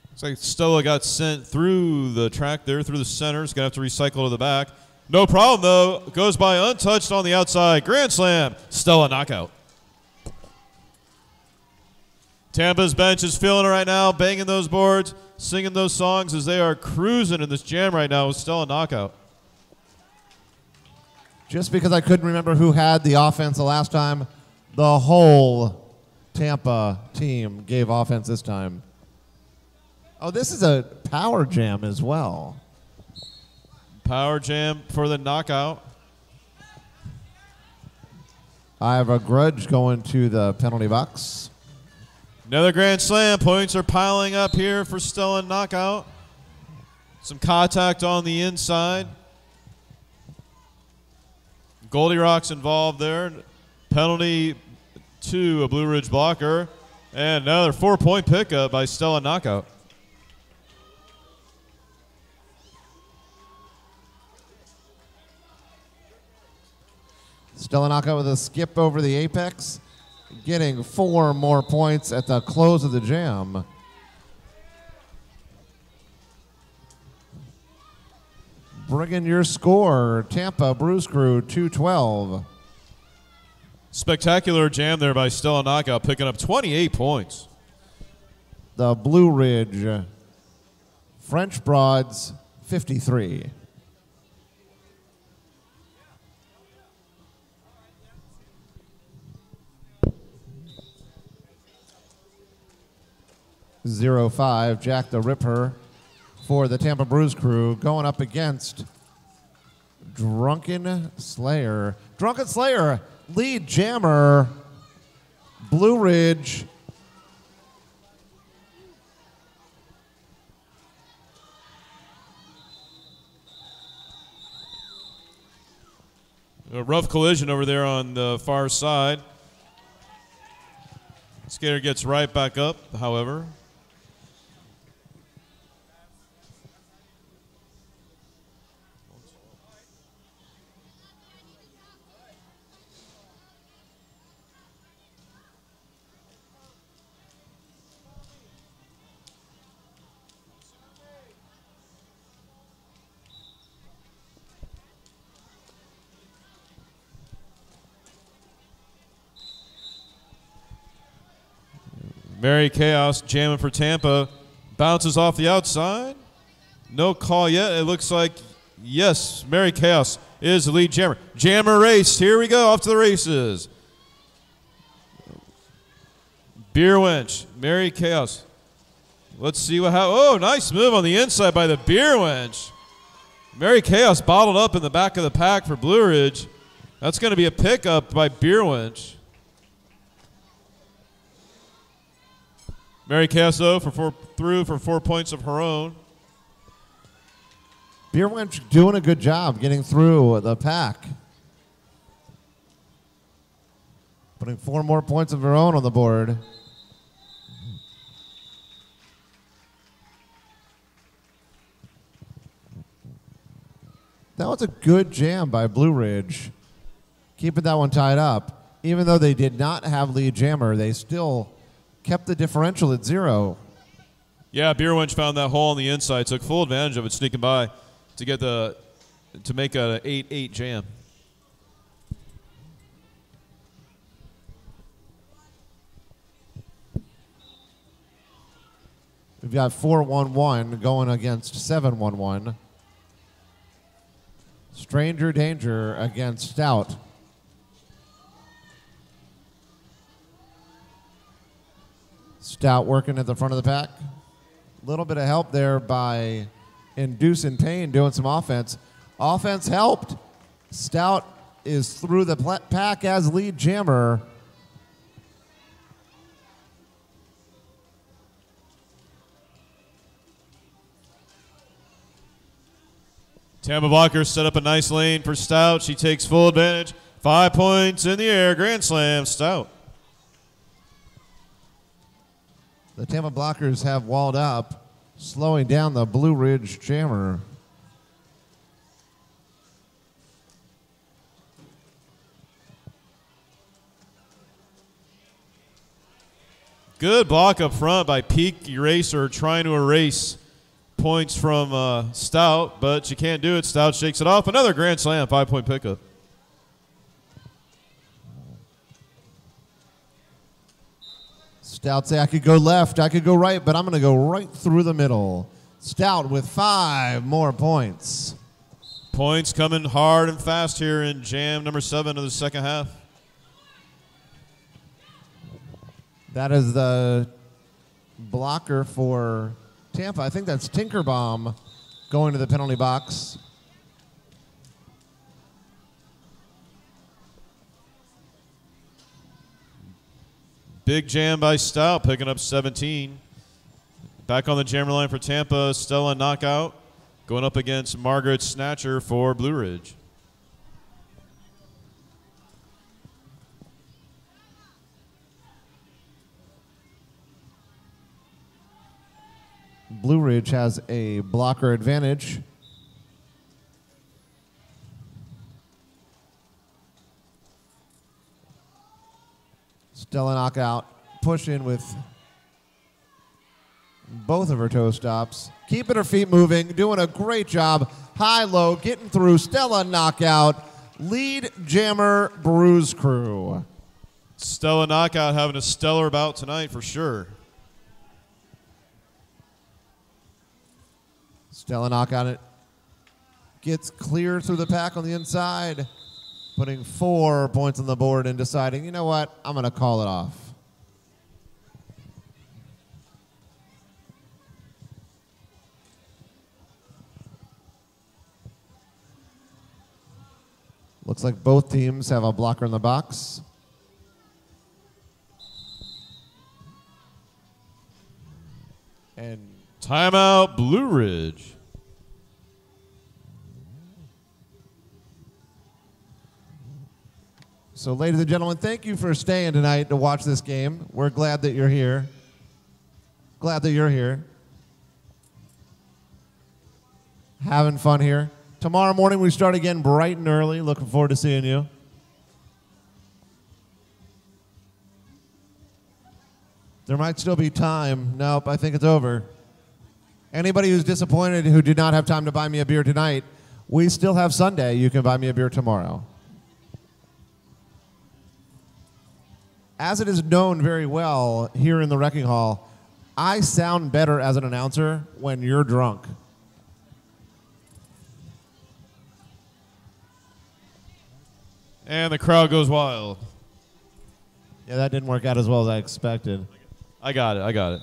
Looks like Stella got sent through the track there, through the center. He's going to have to recycle to the back. No problem, though. Goes by untouched on the outside. Grand Slam. Stella Knockout. Tampa's bench is feeling it right now, banging those boards, singing those songs as they are cruising in this jam right now with Stella Knockout. Just because I couldn't remember who had the offense the last time, the whole Tampa team gave offense this time. Oh, this is a power jam as well. Power jam for the knockout. I have a grudge going to the penalty box. Another grand slam. Points are piling up here for Stella knockout. Some contact on the inside. Goldie Rock's involved there. Penalty to a Blue Ridge blocker. And another 4-point pickup by Stella knockout. Stella knockout with a skip over the apex, getting 4 more points at the close of the jam. Bringing your score, Tampa Bruise Crew 212. Spectacular jam there by Stella knockout, picking up 28 points. The Blue Ridge French Broads 53. .05, Jack the Ripper for the Tampa Bruise Crew, going up against Drunken Slayer. Drunken Slayer, lead jammer, Blue Ridge. A rough collision over there on the far side. Skater gets right back up, however. Mary Chaos jamming for Tampa. Bounces off the outside. No call yet. It looks like, yes, Mary Chaos is the lead jammer. Jammer race. Here we go. Off to the races. Beer Wench. Mary Chaos. Let's see what happens. Oh, nice move on the inside by the Beer Wench. Mary Chaos bottled up in the back of the pack for Blue Ridge. That's going to be a pickup by Beer Wench. Mary Chaos, though, through for 4 points of her own. Beer Wench doing a good job getting through the pack. Putting 4 more points of her own on the board. That was a good jam by Blue Ridge. Keeping that one tied up. Even though they did not have lead jammer, they still kept the differential at 0. Yeah, Beer Wench found that hole on the inside, took full advantage of it, sneaking by to get to make an 8-8 jam. We've got 4-1-1 going against 7-1-1. Stranger Danger against Stout. Stout working at the front of the pack. A little bit of help there by Inducing Pain doing some offense. Offense helped. Stout is through the pack as lead jammer. Tampa blockers set up a nice lane for Stout. She takes full advantage. 5 points in the air. Grand slam, Stout. The Tampa blockers have walled up, slowing down the Blue Ridge jammer. Good block up front by Peak Eraser, trying to erase points from Stout, but she can't do it. Stout shakes it off. Another grand slam, 5-point pickup. Stout say, I could go left, I could go right, but I'm going to go right through the middle. Stout with 5 more points. Points coming hard and fast here in jam number 7 of the second half. That is the blocker for Tampa. I think that's Tinkerbomb going to the penalty box. Big jam by Stout, picking up 17. Back on the jammer line for Tampa, Stella Knockout, going up against Margaret Snatcher for Blue Ridge. Blue Ridge has a blocker advantage. Stella Knockout push in with both of her toe stops. Keeping her feet moving, doing a great job. High-low, getting through. Stella Knockout, lead jammer Bruise crew. Stella Knockout having a stellar bout tonight for sure. Stella Knockout it gets clear through the pack on the inside, putting 4 points on the board and deciding, you know what, I'm going to call it off. Looks like both teams have a blocker in the box. And timeout, Blue Ridge. So, ladies and gentlemen, thank you for staying tonight to watch this game. We're glad that you're here. Glad that you're here. Having fun here. Tomorrow morning we start again bright and early. Looking forward to seeing you. There might still be time. Nope, I think it's over. Anybody who's disappointed who did not have time to buy me a beer tonight, we still have Sunday. You can buy me a beer tomorrow. As it is known very well here in the Wrecking Hall, I sound better as an announcer when you're drunk. And the crowd goes wild. Yeah, that didn't work out as well as I expected. I got it.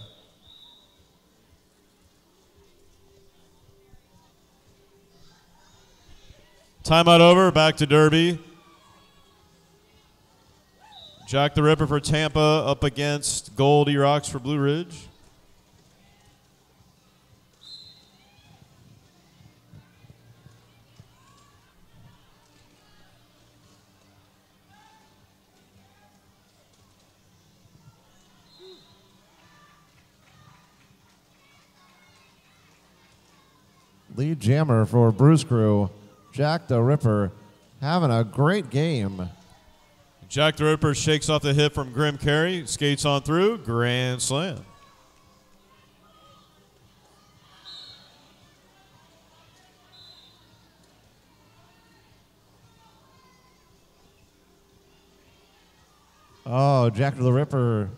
Timeout over, back to Derby. Jack the Ripper for Tampa up against Goldie Rocks for Blue Ridge. Lead jammer for Bruise Crew, Jack the Ripper, having a great game. Jack the Ripper shakes off the hip from Grim Carey, skates on through, grand slam. Oh, Jack the Ripper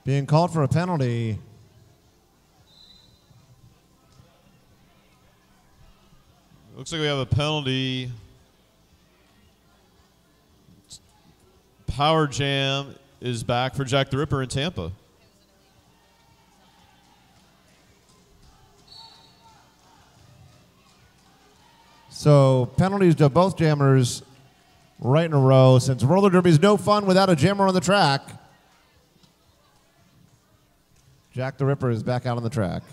being called for a penalty. Looks like we have a penalty. Power Jam is back for Jack the Ripper in Tampa. So penalties to both jammers right in a row, since roller derby is no fun without a jammer on the track. Jack the Ripper is back out on the track.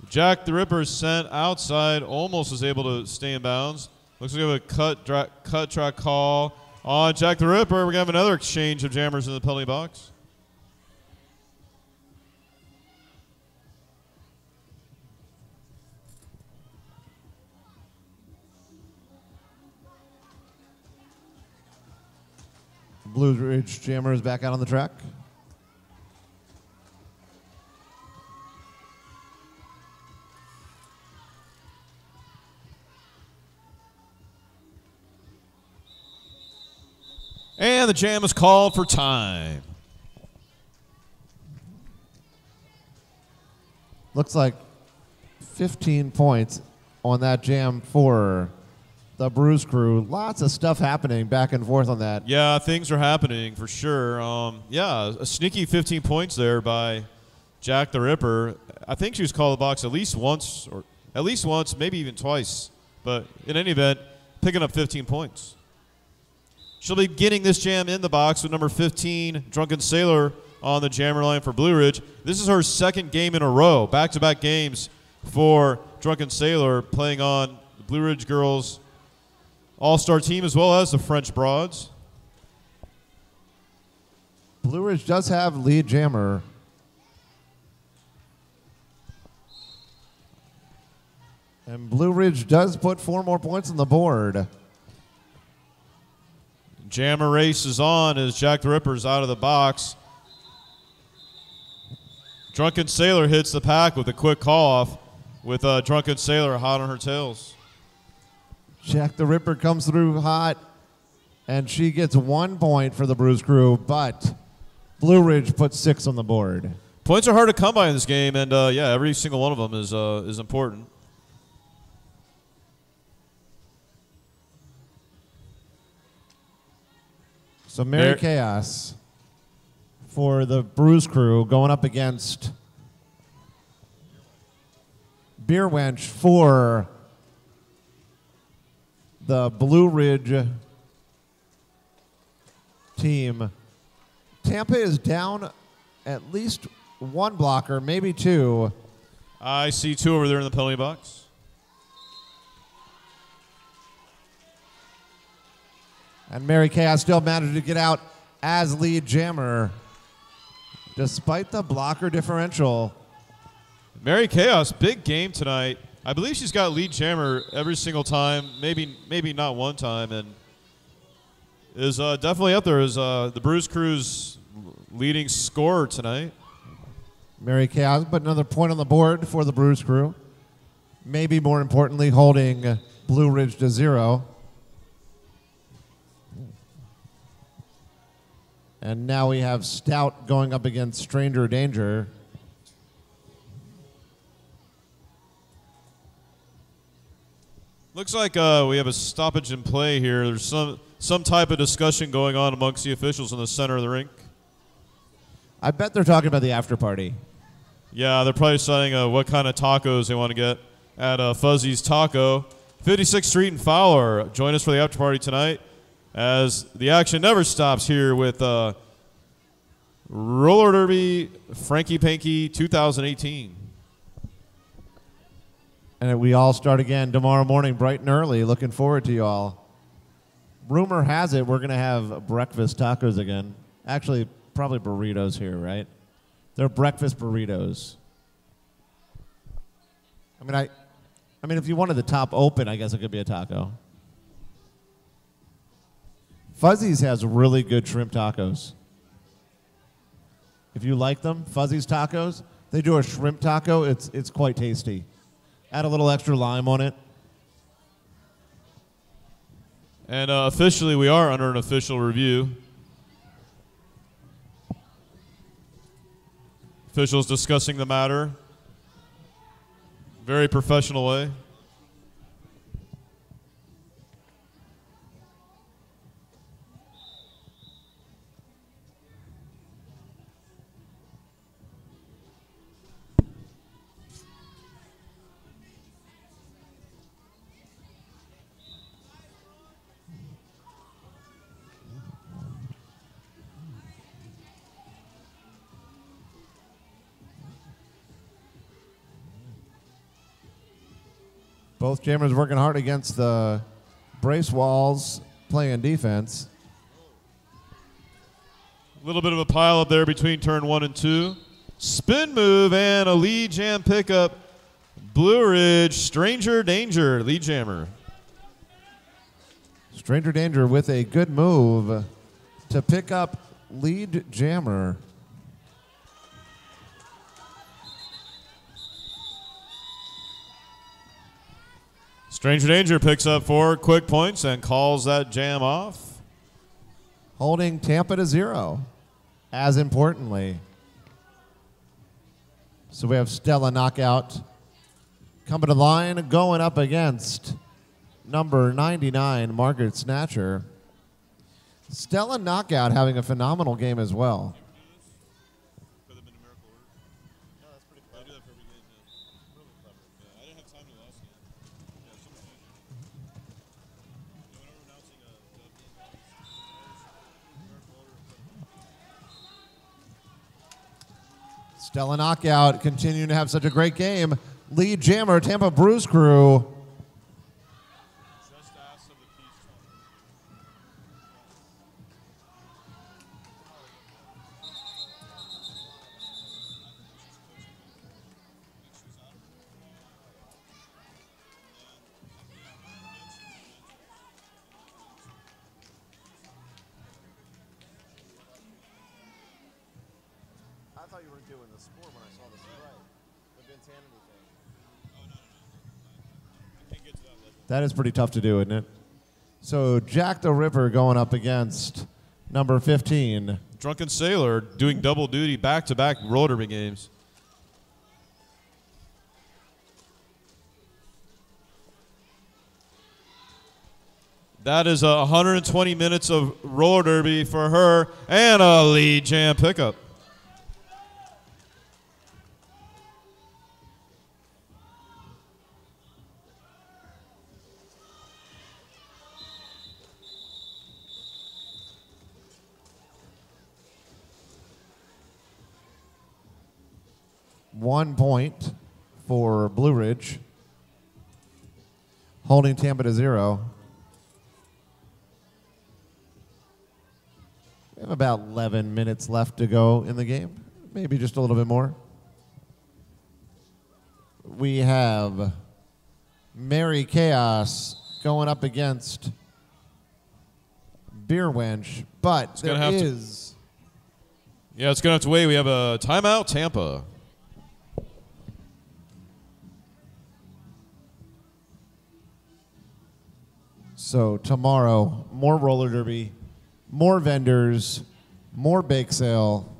Jack the Ripper sent outside, almost was able to stay in bounds. Looks like we have a cut track call on Jack the Ripper. We're going to have another exchange of jammers in the penalty box. Blue Ridge jammer is back out on the track. And the jam is called for time. Looks like 15 points on that jam for the Bruise crew. Lots of stuff happening back and forth on that. Yeah, things are happening for sure. Yeah, a sneaky 15 points there by Jack the Ripper. I think she was called the box at least once, maybe even twice. But in any event, picking up 15 points. She'll be getting this jam in the box with number 15, Drunken Sailor, on the jammer line for Blue Ridge. This is her second game in a row, back-to-back games for Drunken Sailor, playing on the Blue Ridge girls all-star team as well as the French Broads. Blue Ridge does have lead jammer. And Blue Ridge does put 4 more points on the board. Jammer race is on as Jack the Ripper's out of the box. Drunken Sailor hits the pack with a quick call-off with Drunken Sailor hot on her tails. Jack the Ripper comes through hot, and she gets 1 point for the Bruise crew, but Blue Ridge puts 6 on the board. Points are hard to come by in this game, and yeah, every single one of them is important. So Mary Chaos for the Bruise crew going up against Beer Wench for the Blue Ridge team. Tampa is down at least 1 blocker, maybe 2. I see 2 over there in the penalty box. And Mary Chaos still managed to get out as lead jammer despite the blocker differential. Mary Chaos, big game tonight. I believe she's got lead jammer every single time, maybe not one time, and is definitely up there as the Bruise crew's leading scorer tonight. Mary Chaos put another point on the board for the Bruise crew. Maybe more importantly, holding Blue Ridge to 0. And now we have Stout going up against Stranger Danger. Looks like we have a stoppage in play here. There's some type of discussion going on amongst the officials in the center of the rink. I bet they're talking about the after party. Yeah, they're probably saying what kind of tacos they want to get at Fuzzy's Taco. 56th Street and Fowler. Join us for the after party tonight as the action never stops here with Roller Derby Franky Panky 2018. And we all start again tomorrow morning bright and early. Looking forward to you all. Rumor has it we're going to have breakfast tacos again. Actually, probably burritos here, right? They're breakfast burritos. I mean, if you wanted the top open, I guess it could be a taco. Fuzzy's has really good shrimp tacos. If you like them, Fuzzy's Tacos, they do a shrimp taco. It's quite tasty. Add a little extra lime on it. And officially, we are under an official review. Officials discussing the matter. Very professional way. Both jammers working hard against the brace walls, playing defense. A little bit of a pile up there between turn 1 and 2. Spin move and a lead jam pickup. Blue Ridge, Stranger Danger, lead jammer. Stranger Danger with a good move to pick up lead jammer. Stranger Danger picks up 4 quick points and calls that jam off. Holding Tampa to 0, as importantly. So we have Stella knockout Coming to the line, going up against number 99, Margaret Snatcher. Stella Knockout having a phenomenal game as well. Stella Knockout continuing to have such a great game. Lead jammer, Tampa Bruise crew. I thought you were doing the score when I saw the strike. The Vince Hannity thing. That is pretty tough to do, isn't it? So Jack the Ripper going up against number 15. Drunken Sailor doing double duty back-to-back roller derby games. That is 120 minutes of roller derby for her and a lead jam pickup. One point for Blue Ridge, holding Tampa to 0. We have about 11 minutes left to go in the game, maybe just a little bit more. We have Mary Chaos going up against Beer Wench, but it's there is... Yeah, it's going to have to wait. We have a timeout, Tampa. So tomorrow, more roller derby, more vendors, more bake sale.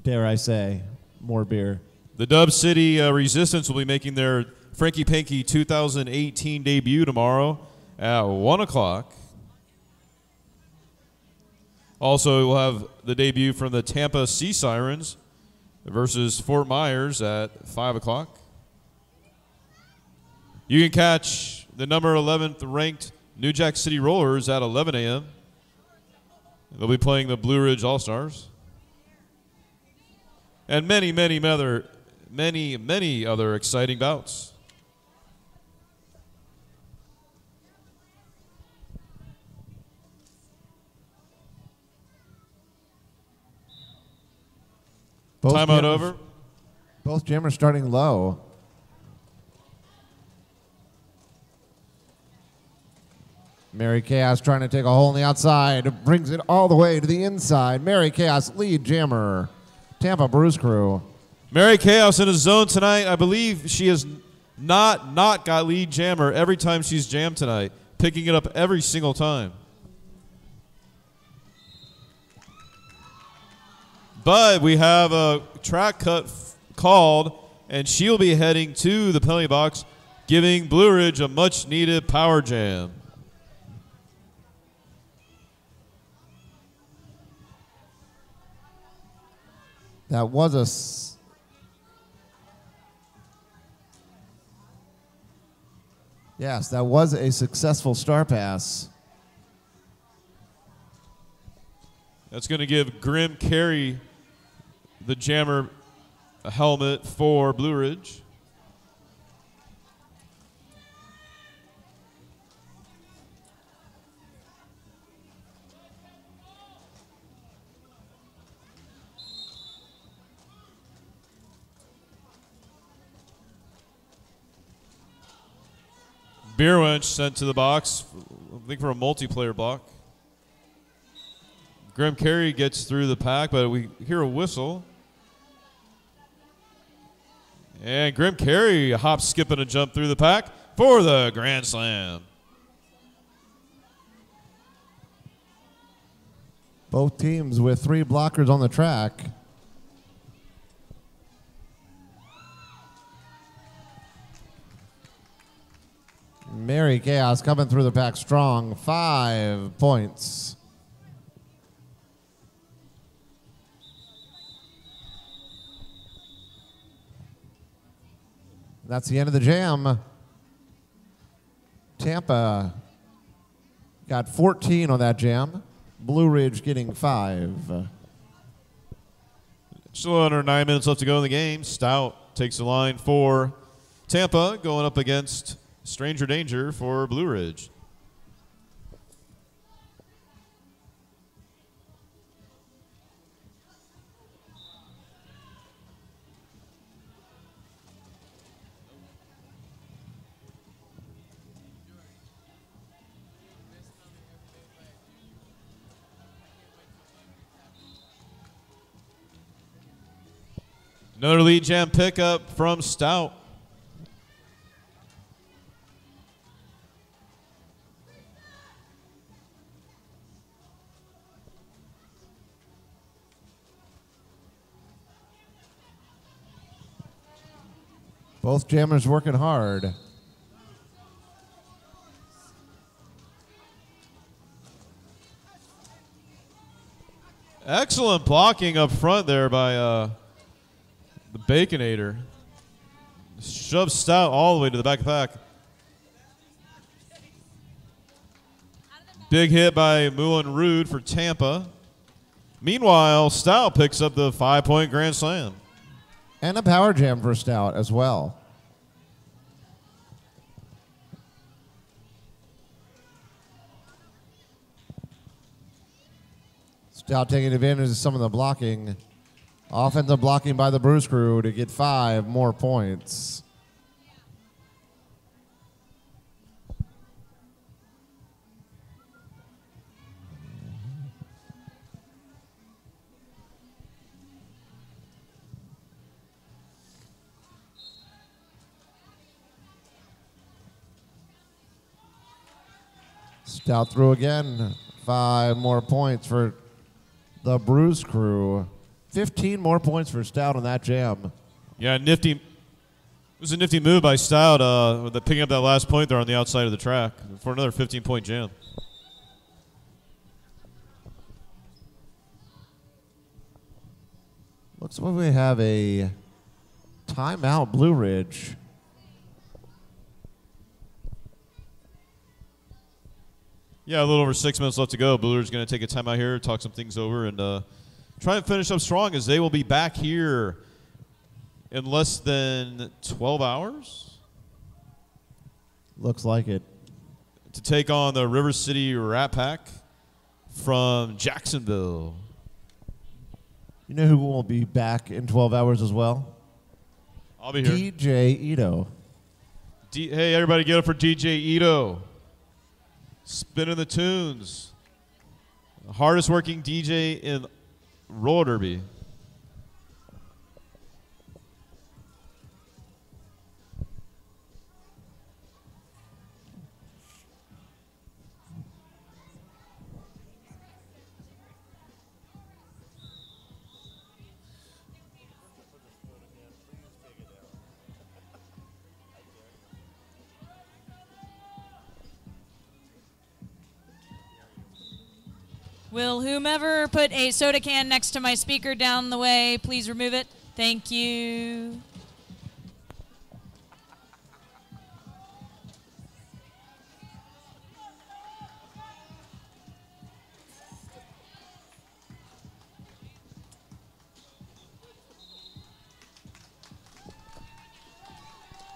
Dare I say, more beer. The Dub City Resistance will be making their Franky Panky 2018 debut tomorrow at 1 o'clock. Also, we'll have the debut from the Tampa Sea Sirens versus Fort Myers at 5 o'clock. You can catch the number 11th ranked New Jack City Rollers at 11 a.m. They'll be playing the Blue Ridge All-Stars. And many other exciting bouts. Timeout over. Both jammers starting low. Mary Chaos trying to take a hole on the outside, brings it all the way to the inside. Mary Chaos, lead jammer, Tampa Bruise crew. Mary Chaos in a zone tonight. I believe she has not got lead jammer every time she's jammed tonight, picking it up every single time. But we have a track cut called, and she'll be heading to the penalty box, giving Blue Ridge a much-needed power jam. That was a... Yes, that was a successful star pass. That's going to give Grim Carey the jammer a helmet for Blue Ridge. Beer Wench sent to the box, I think for a multiplayer block. Grim Carey gets through the pack, but we hear a whistle. And Grim Carey hop, skip, and a jump through the pack for the Grand Slam. Both teams with 3 blockers on the track. Mary Chaos coming through the pack strong. 5 points. That's the end of the jam. Tampa got 14 on that jam. Blue Ridge getting 5. Still under 9 minutes left to go in the game. Stout takes the line for Tampa, going up against Stranger Danger for Blue Ridge. Another lead jam pickup from Stout. Both jammers working hard. Excellent blocking up front there by the Baconator. Shoves Stout all the way to the back of the pack. Big hit by Moulin Rude for Tampa. Meanwhile, Stout picks up the 5-point grand slam. And a power jam for Stout as well. Stout taking advantage of some of the blocking. Offensive blocking by the Bruise crew to get 5 more points. Stout through again. 5 more points for the Bruise crew. 15 more points for Stout on that jam. Yeah, nifty. It was a nifty move by Stout with picking up that last point there on the outside of the track for another 15-point jam. Looks like we have a timeout, Blue Ridge. Yeah, a little over 6 minutes left to go. Blue Ridge is going to take a timeout here, talk some things over, and try and finish up strong as they will be back here in less than 12 hours. Looks like it. To take on the River City Rat Pack from Jacksonville. You know who will be back in 12 hours as well? I'll be here. DJ Ito. Hey, everybody get up for DJ Ito. Spinning the tunes. The hardest working DJ in roller derby. Will whomever put a soda can next to my speaker down the way, please remove it? Thank you.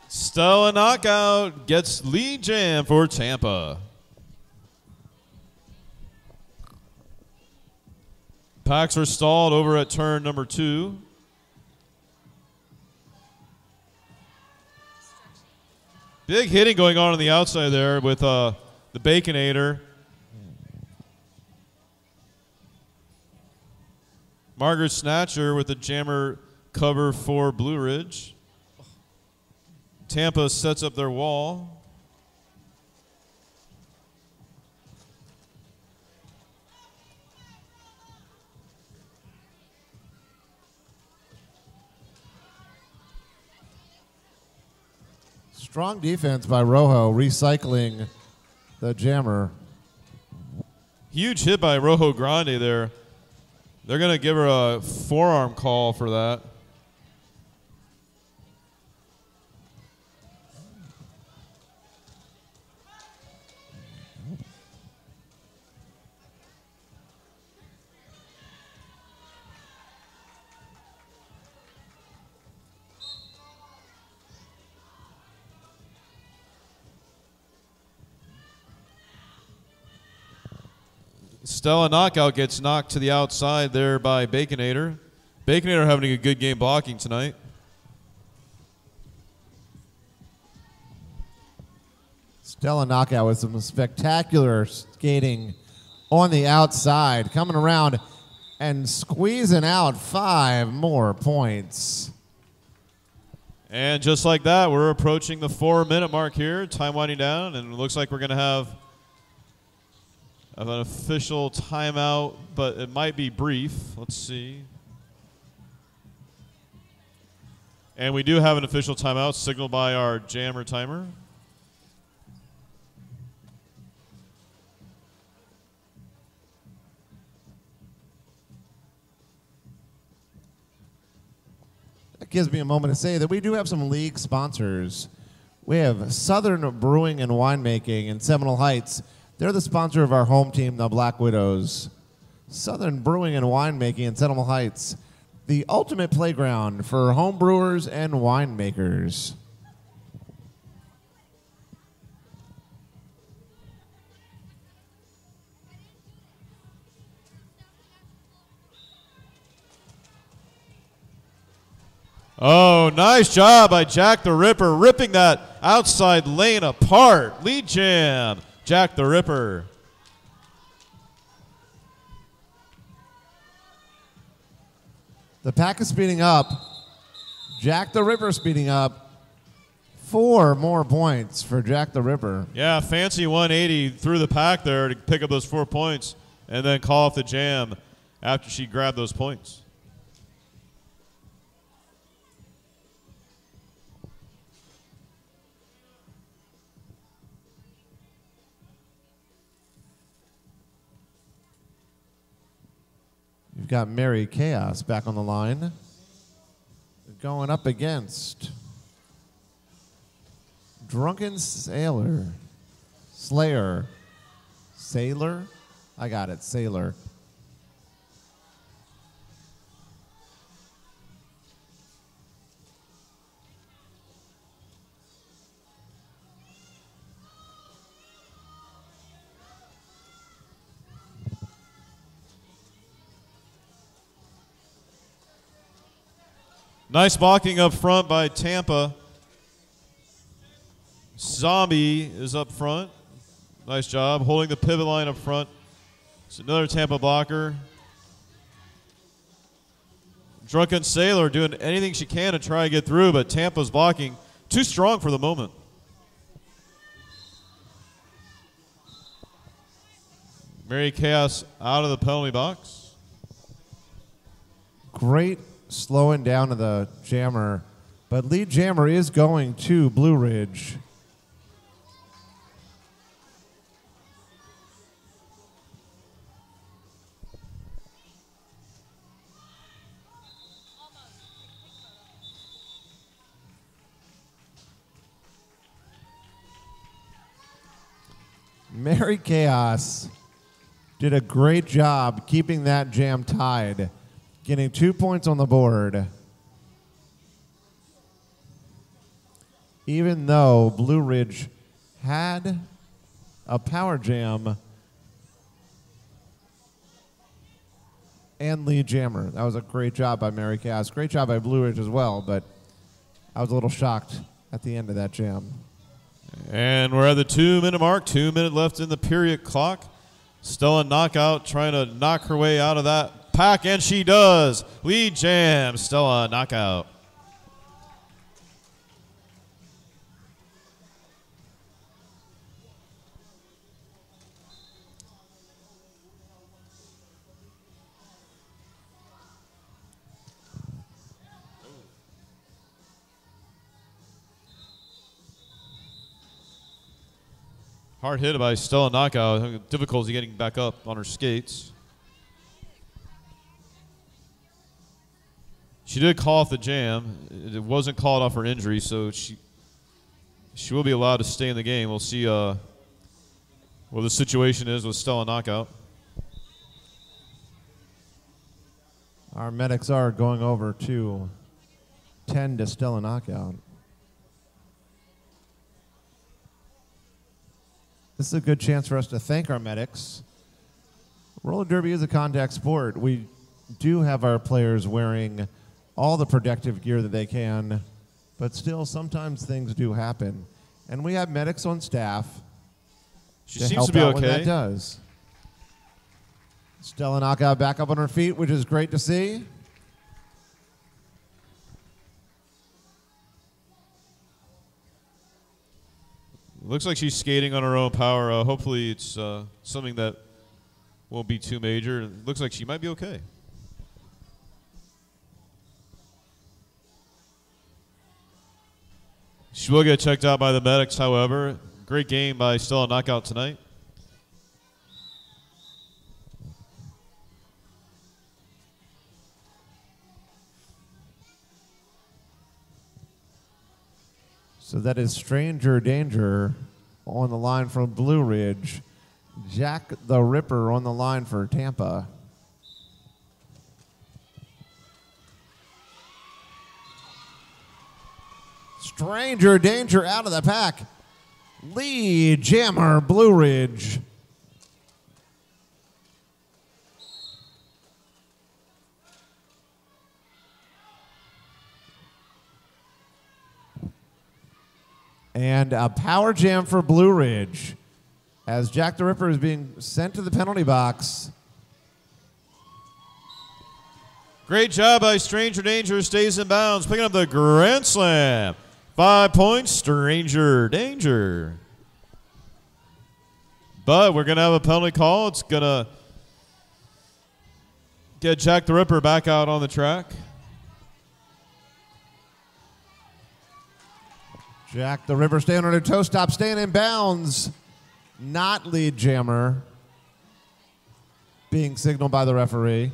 Stella Knockout gets lead jam for Tampa. Packs are stalled over at turn number 2. Big hitting going on the outside there with the Baconator. Margaret Snatcher with the jammer cover for Blue Ridge. Tampa sets up their wall. Strong defense by Rojo, recycling the jammer. Huge hit by Rojo Grande there. They're going to give her a forearm call for that. Stella Knockout gets knocked to the outside there by Baconator. Baconator having a good game blocking tonight. Stella Knockout with some spectacular skating on the outside, coming around and squeezing out 5 more points. And just like that, we're approaching the 4-minute mark here. Time winding down, and it looks like we're going to have an official timeout, but it might be brief. Let's see. And we do have an official timeout signaled by our jammer timer. That gives me a moment to say that we do have some league sponsors. We have Southern Brewing and Winemaking in Seminole Heights. They're the sponsor of our home team, the Black Widows. Southern Brewing and Winemaking in Seminole Heights, the ultimate playground for home brewers and winemakers. Oh, nice job by Jack the Ripper, ripping that outside lane apart. Lead jam, Jack the Ripper. The pack is speeding up. Jack the Ripper speeding up. 4 more points for Jack the Ripper. Yeah, fancy 180 through the pack there to pick up those 4 points and then call off the jam after she grabbed those points. You've got Mary Chaos back on the line. Going up against Drunken Sailor. Slayer. Sailor? I got it, Sailor. Nice blocking up front by Tampa. Zombie is up front. Nice job holding the pivot line up front. It's another Tampa blocker. Drunken Sailor doing anything she can to try and get through, but Tampa's blocking too strong for the moment. Mary Chaos out of the penalty box. Great slowing down of the jammer, but lead jammer is going to Blue Ridge. Mary Chaos did a great job keeping that jam tied, getting 2 points on the board. Even though Blue Ridge had a power jam and lead jammer. That was a great job by Mary Chaos. Great job by Blue Ridge as well, but I was a little shocked at the end of that jam. And we're at the 2-minute mark. 2 minutes left in the period clock. Stella Knockout trying to knock her way out of that pack, and she does. Lead jam, Stella Knockout. Hard hit by Stella Knockout. Difficulty getting back up on her skates. She did call off the jam. It wasn't called off her injury, so she will be allowed to stay in the game. We'll see what the situation is with Stella Knockout. Our medics are going over to 10 to Stella Knockout. This is a good chance for us to thank our medics. Roller derby is a contact sport. We do have our players wearing all the protective gear that they can, but still sometimes things do happen. And we have medics on staff. She to seems help to be out when okay. that does. Stella Knockout back up on her feet, which is great to see. Looks like she's skating on her own power. Hopefully it's something that won't be too major. It looks like she might be okay. She will get checked out by the medics, however. Great game by Stella Knockout tonight. So that is Stranger Danger on the line from Blue Ridge. Jack the Ripper on the line for Tampa. Stranger Danger out of the pack. Lee Jammer, Blue Ridge. And a power jam for Blue Ridge as Jack the Ripper is being sent to the penalty box. Great job by Stranger Danger, stays in bounds, picking up the grand slam. 5 points, Stranger Danger. But we're going to have a penalty call. It's going to get Jack the Ripper back out on the track. Jack the Ripper staying on her toe stop, staying in bounds. Not lead jammer. Being signaled by the referee.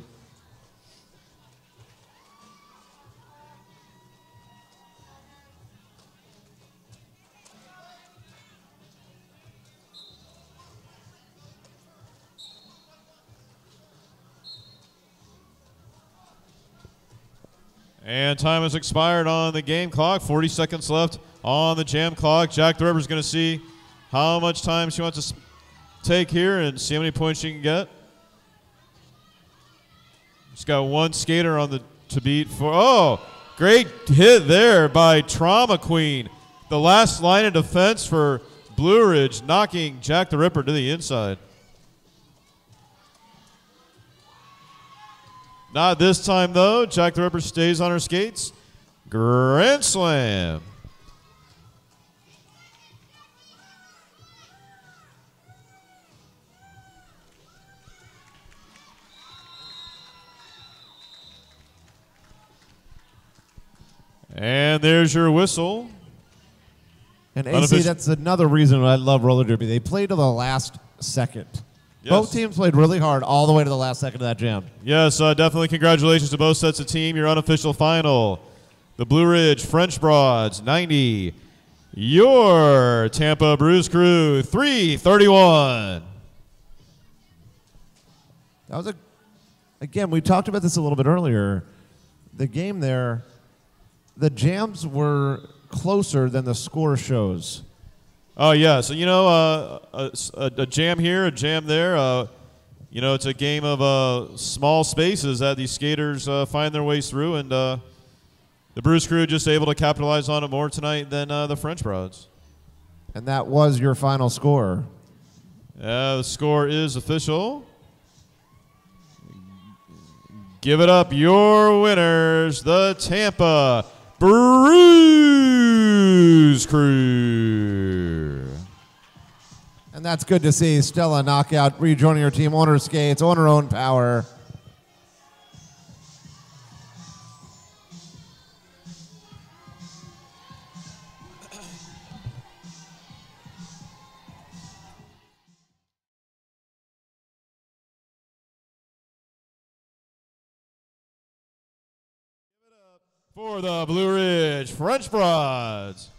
And time has expired on the game clock. 40 seconds left on the jam clock. Jack the Ripper's going to see how much time she wants to take here and see how many points she can get. She's got one skater on the to beat for. Oh, great hit there by Trauma Queen. The last line of defense for Blue Ridge, knocking Jack the Ripper to the inside. Not this time, though. Jack the Ripper stays on her skates. Grand slam. And there's your whistle. And AC, that's another reason I love roller derby. They play to the last second. Yes. Both teams played really hard all the way to the last second of that jam. Yes, definitely congratulations to both sets of team. Your unofficial final. The Blue Ridge French Broads, 90. Your Tampa Bruise Crew, 331. That was again, we talked about this a little bit earlier. The game there, the jams were closer than the score shows. Oh, yeah. So, you know, a jam here, a jam there. You know, it's a game of small spaces that these skaters find their ways through. And the Bruise Crew just able to capitalize on it more tonight than the French Broads. And that was your final score. The score is official. Give it up, your winners, the Tampa Bruise Crew. And that's good to see. Stella Knockout rejoining her team on her skates, on her own power. For the Blue Ridge French Broads.